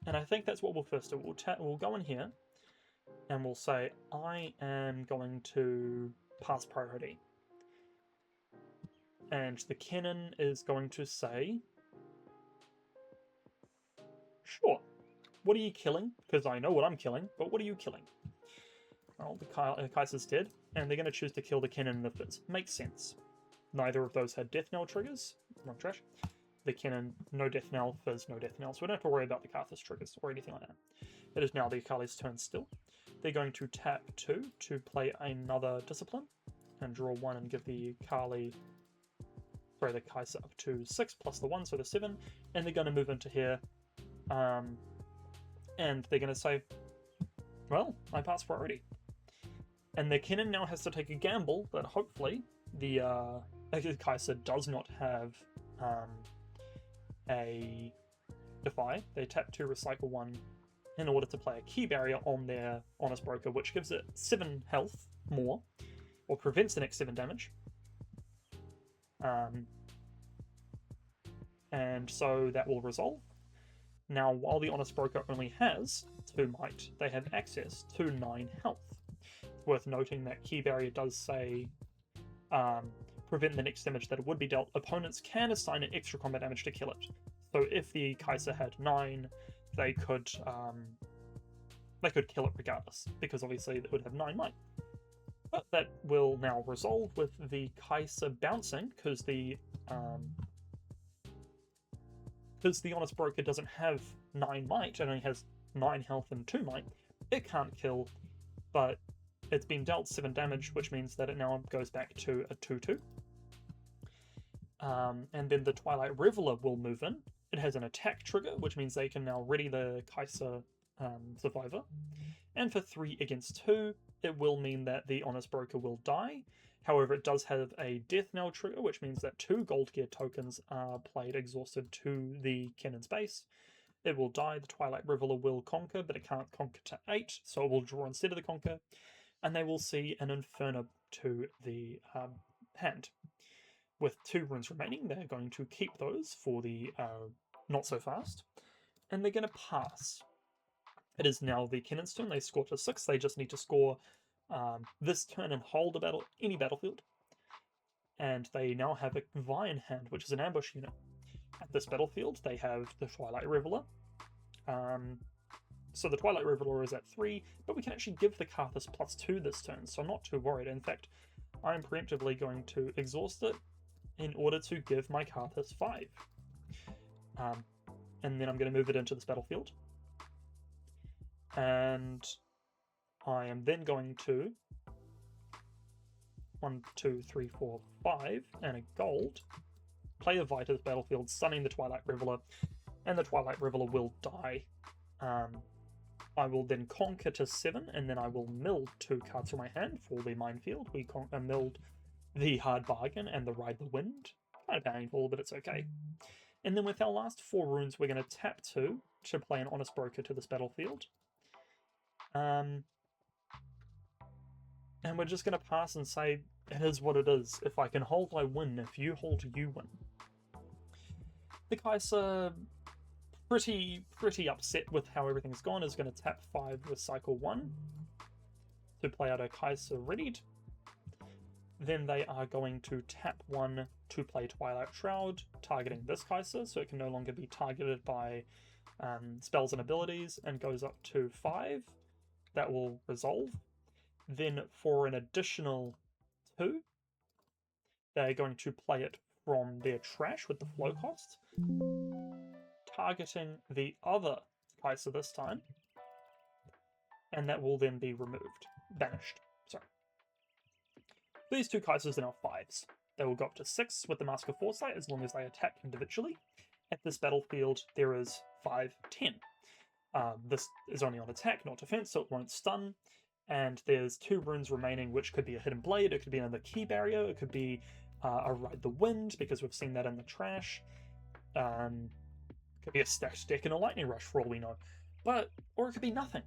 And I think that's what we'll first do. We'll go in here, and we'll say, I am going to pass priority. And the Kennen is going to say, sure, what are you killing? Because I know what I'm killing, but what are you killing? Well, the Kaiser's dead, and they're going to choose to kill the Kennen and the Fizz. Makes sense. Neither of those had Death Knell triggers. Not trash. The Kennen, no Death Knell, Fizz, no Death Knell, so we don't have to worry about the Karthus triggers or anything like that. It is now the Akali's turn still. They're going to tap 2 to play another Discipline, and draw 1 and give the Akali... Sorry, the Kaiser up to 6 plus the 1, so the 7, and they're going to move into here, and they're going to say, well, I pass priority. And the Kennen now has to take a gamble that hopefully the Kai'Sa does not have a Defy, they tap to recycle 1 in order to play a key barrier on their Honest Broker, which gives it 7 health more, or prevents the next 7 damage. And so that will resolve. Now, while the Honest Broker only has 2 might, they have access to 9 health. It's worth noting that key barrier does say prevent the next damage that it would be dealt. Opponents can assign an extra combat damage to kill it. So if the Kai'Sa had 9, they could kill it regardless, because obviously it would have 9 might. But that will now resolve with the Kai'Sa bouncing, because the Honest Broker doesn't have 9 might, it only has 9 health and 2 might. It can't kill, but it's been dealt 7 damage, which means that it now goes back to a 2-2. And then the Twilight Reveler will move in. It has an attack trigger, which means they can now ready the Kai'Sa Survivor. And for 3 against 2, it will mean that the Honest Broker will die. However, it does have a Death Knell trigger, which means that 2 Gold Gear tokens are played exhausted to the Kennen's base. It will die, the Twilight Reveler will conquer, but it can't conquer to 8, so it will draw instead of the conquer. And they will see an Inferno to the hand. With 2 runes remaining, they're going to keep those for the not so fast, and they're going to pass. It is now the Kennen's turn. They score to 6. They just need to score this turn and hold any battlefield. And they now have a Vi in hand, which is an ambush unit. At this battlefield, they have the Twilight Reveler. So the Twilight Reveler is at 3, but we can actually give the Karthus +2 this turn, so I'm not too worried. In fact, I'm preemptively going to exhaust it in order to give my Karthus 5. And then I'm going to move it into this battlefield. And I am then going to 1, 2, 3, 4, 5, and a gold. Play a Vi to this battlefield, stunning the Twilight Reveler, and the Twilight Reveler will die. I will then conquer to 7, and then I will mill 2 cards from my hand for the Minefield. We milled the Hard Bargain and the Ride the Wind. Kind of painful, but it's okay. And then with our last 4 runes, we're going to tap 2 to play an Honest Broker to this battlefield. And we're just going to pass and say, it is what it is. If I can hold, I win. If you hold, you win. The Kai'Sa, pretty upset with how everything's gone, is going to tap 5 with cycle 1 to play out a Kai'Sa readied. Then they are going to tap 1 to play Twilight Shroud, targeting this Kai'Sa, so it can no longer be targeted by spells and abilities, and goes up to 5. That will resolve. Then for an additional 2, they're going to play it from their trash with the flow cost, targeting the other Kai'Sa this time, and that will then be removed. Banished. Sorry. These 2 Kai'Sas are now 5s. They will go up to 6 with the Mask of Foresight as long as they attack individually. At this battlefield, there is 5, 10. This is only on attack, not defense, so it won't stun. And there's 2 runes remaining, which could be a Hidden Blade, it could be another Key Barrier, it could be a Ride the Wind, because we've seen that in the trash. Could be a stacked deck and a Lightning Rush, for all we know. Or it could be nothing.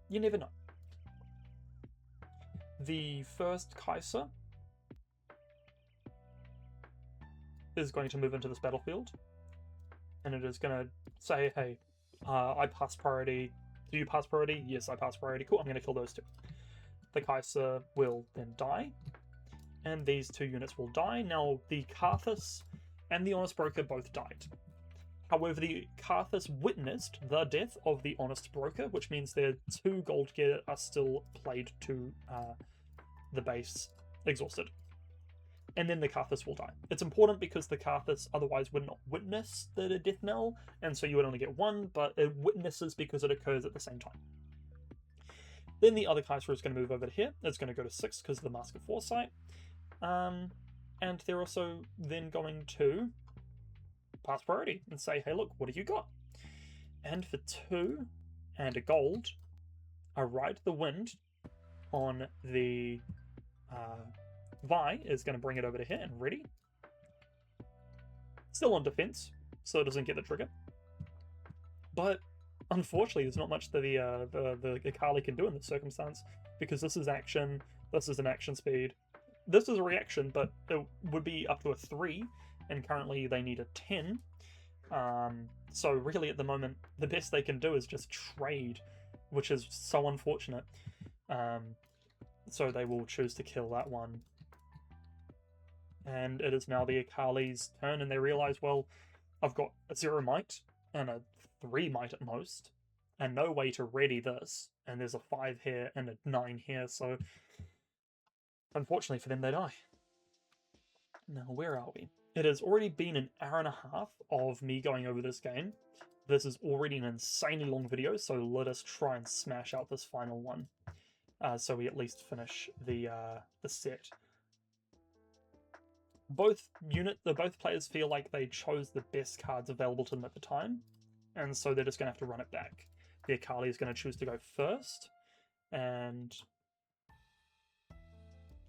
You never know. The first Kai'Sa is going to move into this battlefield, and it is going to say, hey, I pass priority. Do you pass priority? Yes, I pass priority. Cool, I'm going to kill those 2. The Kai'Sa will then die, and these 2 units will die. Now, the Karthus and the Honest Broker both died. However, the Karthus witnessed the death of the Honest Broker, which means their 2 gold gear are still played to the base exhausted. And then the Karthus will die. It's important because the Karthus otherwise would not witness the death knell, and so you would only get 1, but it witnesses because it occurs at the same time. Then the other Kai'Sa is going to move over to here. It's going to go to 6 because of the Mask of Foresight. And they're also then going to pass priority and say, hey, look, what do you got? And for 2 and a gold, a Ride the Wind on the Vi is going to bring it over to here and ready. Still on defense, so it doesn't get the trigger. But unfortunately, there's not much that the Akali can do in this circumstance, because this is action, this is an action speed, this is a reaction, but it would be up to a 3, and currently they need a 10. So really at the moment, the best they can do is just trade, which is so unfortunate. So they will choose to kill that one. And it is now the Akali's turn, and they realize, well, I've got a 0 might and a 3 might at most, and no way to ready this. And there's a 5 here and a 9 here, so unfortunately for them, they die. Now, where are we? It has already been an hour and a half of me going over this game. This is already an insanely long video, so let us try and smash out this final one, so we at least finish the set. Both players feel like they chose the best cards available to them at the time, and so they're just going to have to run it back. The Akali is going to choose to go first, and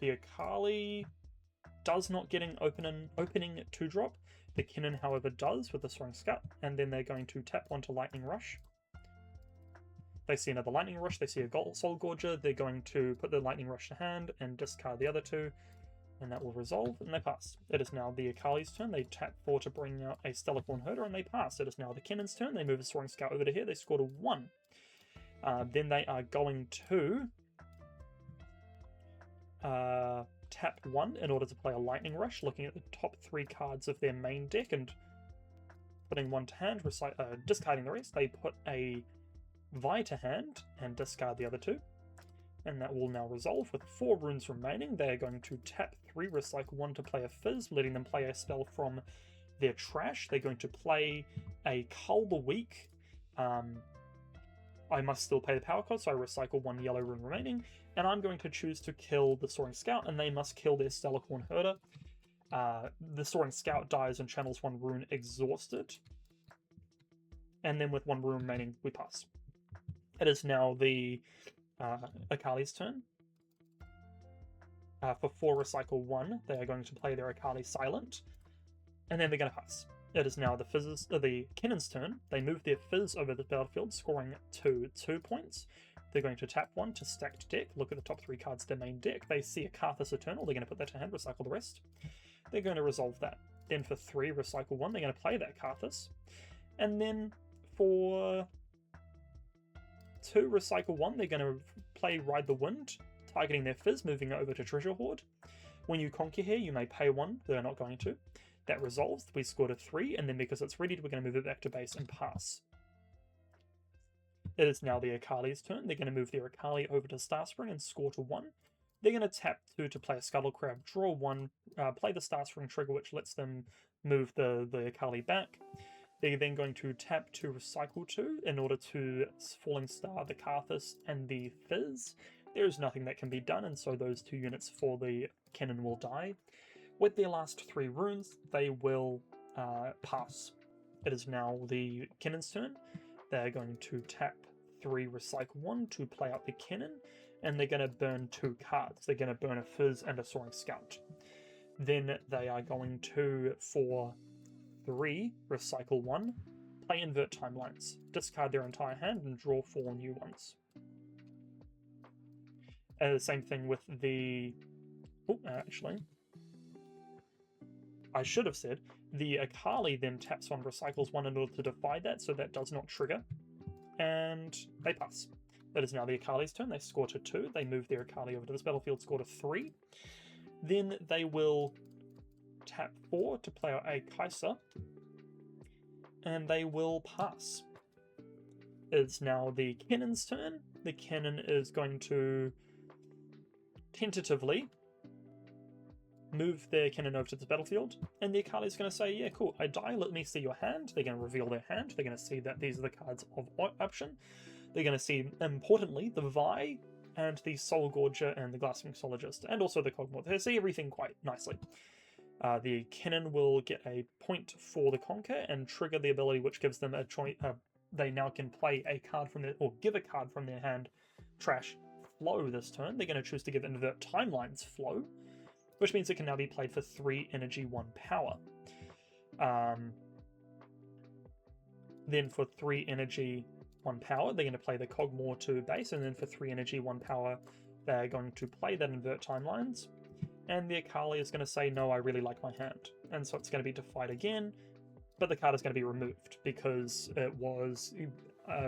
the Akali does not get an opening 2-drop. The Kennen, however, does with the Soaring Scout, and then they're going to tap onto Lightning Rush. They see another Lightning Rush, they see a Soul Gorger, they're going to put the Lightning Rush to hand and discard the other 2, and that will resolve, and they pass. It is now the Akali's turn. They tap 4 to bring out a Stellarcorn Herder, and they pass. It is now the Kennen's turn. They move a Soaring Scout over to here. They scored a 1. Then they are going to tap 1 in order to play a Lightning Rush, looking at the top 3 cards of their main deck and putting 1 to hand, discarding the rest. They put a Vi to hand and discard the other 2. And that will now resolve with 4 runes remaining. They are going to tap 3, recycle 1 to play a Fizz, letting them play a spell from their trash. They're going to play a Cull the Weak. I must still pay the power cost, so I recycle 1 yellow rune remaining. And I'm going to choose to kill the Soaring Scout, and they must kill their Stellarcorn Herder. The Soaring Scout dies and channels 1 rune Exhausted. And then with 1 rune remaining, we pass. It is now the Akali's turn. For 4 recycle 1, they are going to play their Akali Silent, and then they're going to pass. It is now the Kennen's turn. They move their Fizz over the battlefield, scoring 2 points. They're going to tap 1 to stacked deck, look at the top 3 cards of their main deck. They see a Karthus Eternal, they're going to put that to hand, recycle the rest. They're going to resolve that. Then for 3 recycle 1, they're going to play that Karthus. And then for 2 recycle 1, they're going to play Ride the Wind, targeting their Fizz, moving it over to Treasure Hoard. When you conquer here, you may pay 1, they're not going to. That resolves, we scored a 3, and then because it's ready, we're going to move it back to base and pass. It is now the Akali's turn. They're going to move their Akali over to Starspring and score to 1. They're going to tap 2 to play a Scuttle Crab, draw 1, play the Starspring trigger, which lets them move the Akali back. They're then going to tap 2, recycle 2 in order to Falling Star the Karthus and the Fizz. There is nothing that can be done, and so those 2 units for the Kennen will die. With their last 3 runes, they will pass. It is now the Kennen's turn. They're going to tap 3, recycle 1 to play out the Kennen, and they're going to burn 2 cards. They're going to burn a Fizz and a Soaring Scout. Then they are going to, for 3, recycle 1, play Invert Timelines, discard their entire hand and draw 4 new ones. Same thing with the... actually, I should have said, the Akali then taps 1, recycles 1 in order to defy that, so that does not trigger, and they pass. That is now the Akali's turn. They score to 2, they move their Akali over to this battlefield, score to 3. Then they will tap 4 to play out a Kaiser, and they will pass. It's now the Kennen's turn. The Kennen is going to tentatively move their Kennen over to the battlefield, and the Akali is going to say, yeah, cool, I die, let me see your hand. They're going to reveal their hand. They're going to see that these are the cards of option. They're going to see, importantly, the Vi and the Soul Gorger and the Glass Mixologist, and also the Cogmore. They see everything quite nicely. The Kennen will get a point for the Conquer and trigger the ability which gives them a choice. They now can play a card from their, or give a card from their hand, trash, flow this turn. They're going to choose to give Invert Timelines flow, which means it can now be played for 3 energy, 1 power. Then for 3 energy, 1 power, they're going to play the Cogmore to base, and then for 3 energy, 1 power, they're going to play that Invert Timelines. And the Akali is going to say, no, I really like my hand. And so it's going to be to fight again, but the card is going to be removed because it was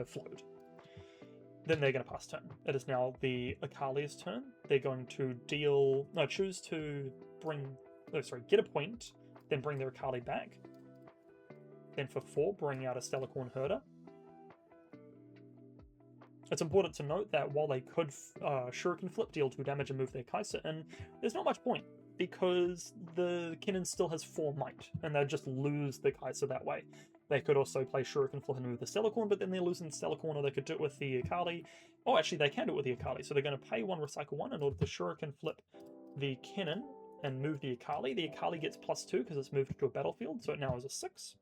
flowed. Then they're going to pass turn. It is now the Akali's turn. They're going to choose to get a point, then bring their Akali back. Then for 4, bring out a Stellarcorn Herder. It's important to note that while they could Shuriken Flip, deal 2 damage and move their Kai'Sa in, there's not much point, because the Kennen still has 4 might, and they'll just lose the Kai'Sa that way. They could also play Shuriken Flip and move the Stellarcorn, but then they're losing the Stellarcorn, or they could do it with the Akali. Oh, actually, they can do it with the Akali, so they're going to pay 1, recycle 1 in order to Shuriken Flip the Kennen and move the Akali. The Akali gets +2 because it's moved to a battlefield, so it now has a 6.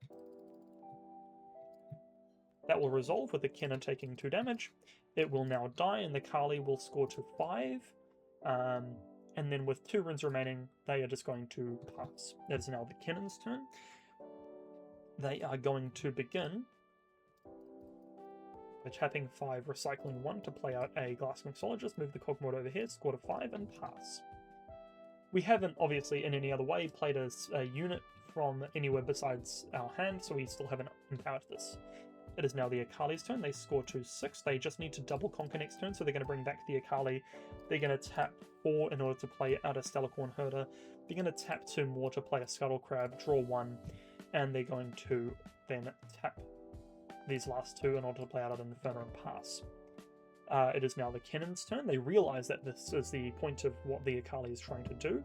That will resolve with the Kennen taking 2 damage. It will now die, and the Akali will score to 5. And then with 2 runes remaining, they are just going to pass. That is now the Kennen's turn. They are going to begin by tapping 5, recycling 1 to play out a Glass Mixologist, move the Cogmore over here, score to 5, and pass. We haven't, obviously, in any other way, played a unit from anywhere besides our hand, so we still haven't empowered this. It is now the Akali's turn. They score to 6. They just need to double conquer next turn, so they're going to bring back the Akali. They're going to tap 4 in order to play out a Stellarcorn Herder. They're going to tap 2 more to play a Scuttle Crab, draw 1, and they're going to then tap these last 2 in order to play out an Inferno and pass. It is now the Kennen's turn. They realize that this is the point of what the Akali is trying to do.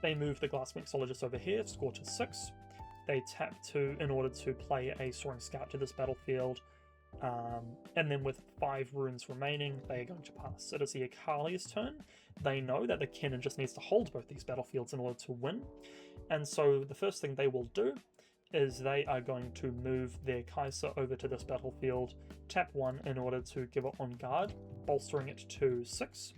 They move the Glass Mixologist over here, score to 6. They tap 2 in order to play a Soaring Scout to this battlefield, and then with 5 runes remaining, they are going to pass. It is the Akali's turn. They know that the Kennen just needs to hold both these battlefields in order to win, and so the first thing they will do is they are going to move their Kai'Sa over to this battlefield, tap 1 in order to give it on guard, bolstering it to 6.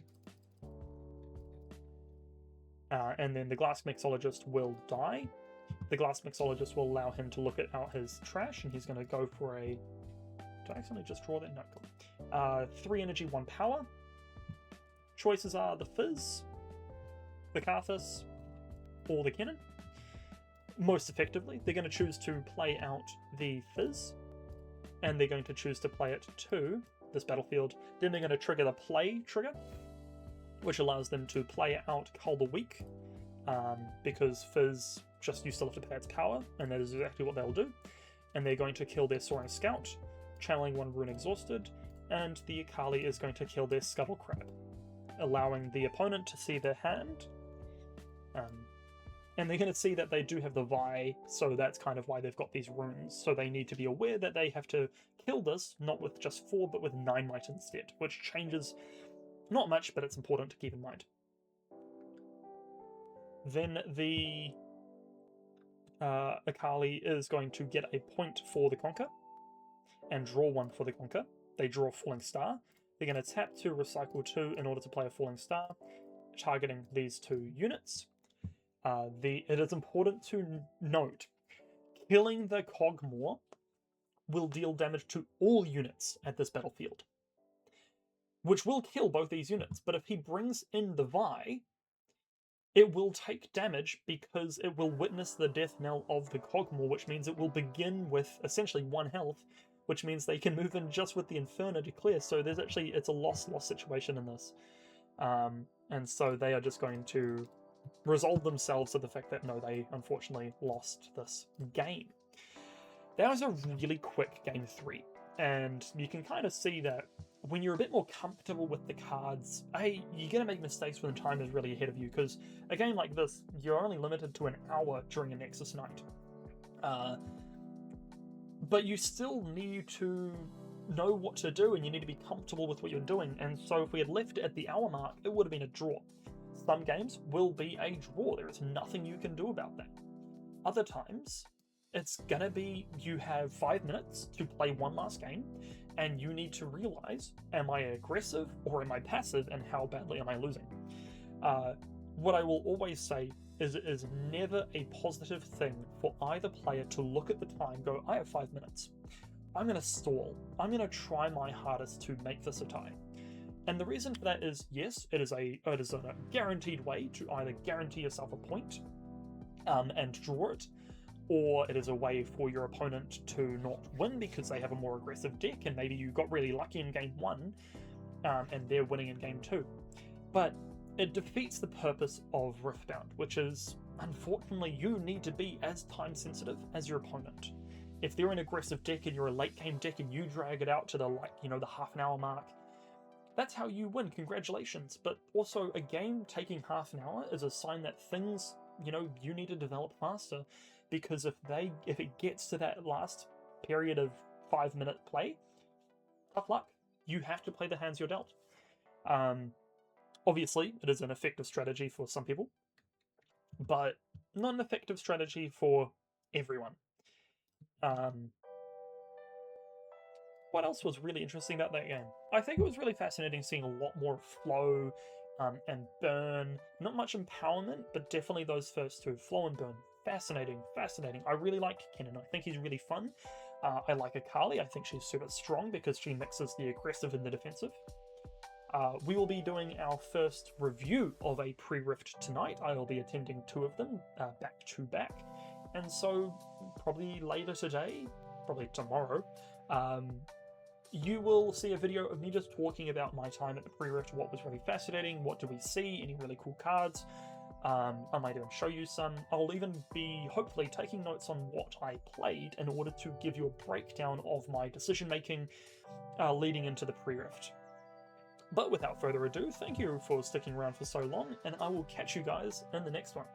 And then the Glass Mixologist will die. The Glass Mixologist will allow him to look out his trash, and he's going to go for a... Did I accidentally just draw that? No, cool. 3 energy, 1 power. Choices are the Fizz, the Karthus, or the Kennen. Most effectively, they're going to choose to play out the Fizz, and they're going to choose to play it to this battlefield. Then they're going to trigger the play trigger, which allows them to play out Cull the Weak, because Fizz... you still have to pay its power, and that is exactly what they'll do. And they're going to kill their Soaring Scout, channeling 1 rune exhausted, and the Akali is going to kill their Scuttle Crab, allowing the opponent to see their hand. And they're going to see that they do have the Vi, so that's kind of why they've got these runes. So they need to be aware that they have to kill this, not with just 4, but with 9 might instead, which changes not much, but it's important to keep in mind. Then the Akali is going to get a point for the Conquer and draw 1 for the Conquer. They draw Falling Star. They're going to tap 2, recycle 2 in order to play a Falling Star, targeting these 2 units. It is important to note, killing the Cogmore will deal damage to all units at this battlefield, which will kill both these units, but if he brings in the Vi, it will take damage because it will witness the death knell of the Cogmore, which means it will begin with essentially 1 health, which means they can move in just with the Inferno to clear. So there's actually, it's a loss-loss situation in this. And so they are just going to resolve themselves to the fact that no, they unfortunately lost this game. That was a really quick game 3, and you can kind of see that when you're a bit more comfortable with the cards, you're going to make mistakes when the time is really ahead of you, because a game like this, you're only limited to an hour during a Nexus night. But you still need to know what to do, and you need to be comfortable with what you're doing, and so if we had left it at the hour mark, it would have been a draw. Some games will be a draw, there is nothing you can do about that. Other times, it's gonna be, you have 5 minutes to play one last game, and you need to realize, am I aggressive or am I passive, and how badly am I losing? What I will always say is it is never a positive thing for either player to look at the time, go, I have 5 minutes. I'm going to stall. I'm going to try my hardest to make this a tie. And the reason for that is, yes, it is a guaranteed way to either guarantee yourself a point and draw it, or it is a way for your opponent to not win because they have a more aggressive deck and maybe you got really lucky in game 1 and they're winning in game 2. But it defeats the purpose of Riftbound, which is, unfortunately, you need to be as time sensitive as your opponent. If they're an aggressive deck and you're a late game deck and you drag it out to the the half an hour mark, that's how you win, congratulations. But also, a game taking half an hour is a sign that things, you need to develop faster, because if it gets to that last period of 5-minute play, tough luck. You have to play the hands you're dealt. Obviously, it is an effective strategy for some people, but not an effective strategy for everyone. What else was really interesting about that game? I think it was really fascinating seeing a lot more flow and burn. Not much empowerment, but definitely those first two, flow and burn. Fascinating. I really like Kennen. I think he's really fun. I like Akali. I think she's super strong because she mixes the aggressive and the defensive. We will be doing our first review of a pre-rift tonight. I will be attending 2 of them back to back. And so probably later today, probably tomorrow, you will see a video of me just talking about my time at the pre-rift, what was really fascinating, what do we see, any really cool cards. I might even show you some. I'll even be hopefully taking notes on what I played in order to give you a breakdown of my decision making leading into the pre-rift. But without further ado, thank you for sticking around for so long, and I will catch you guys in the next one.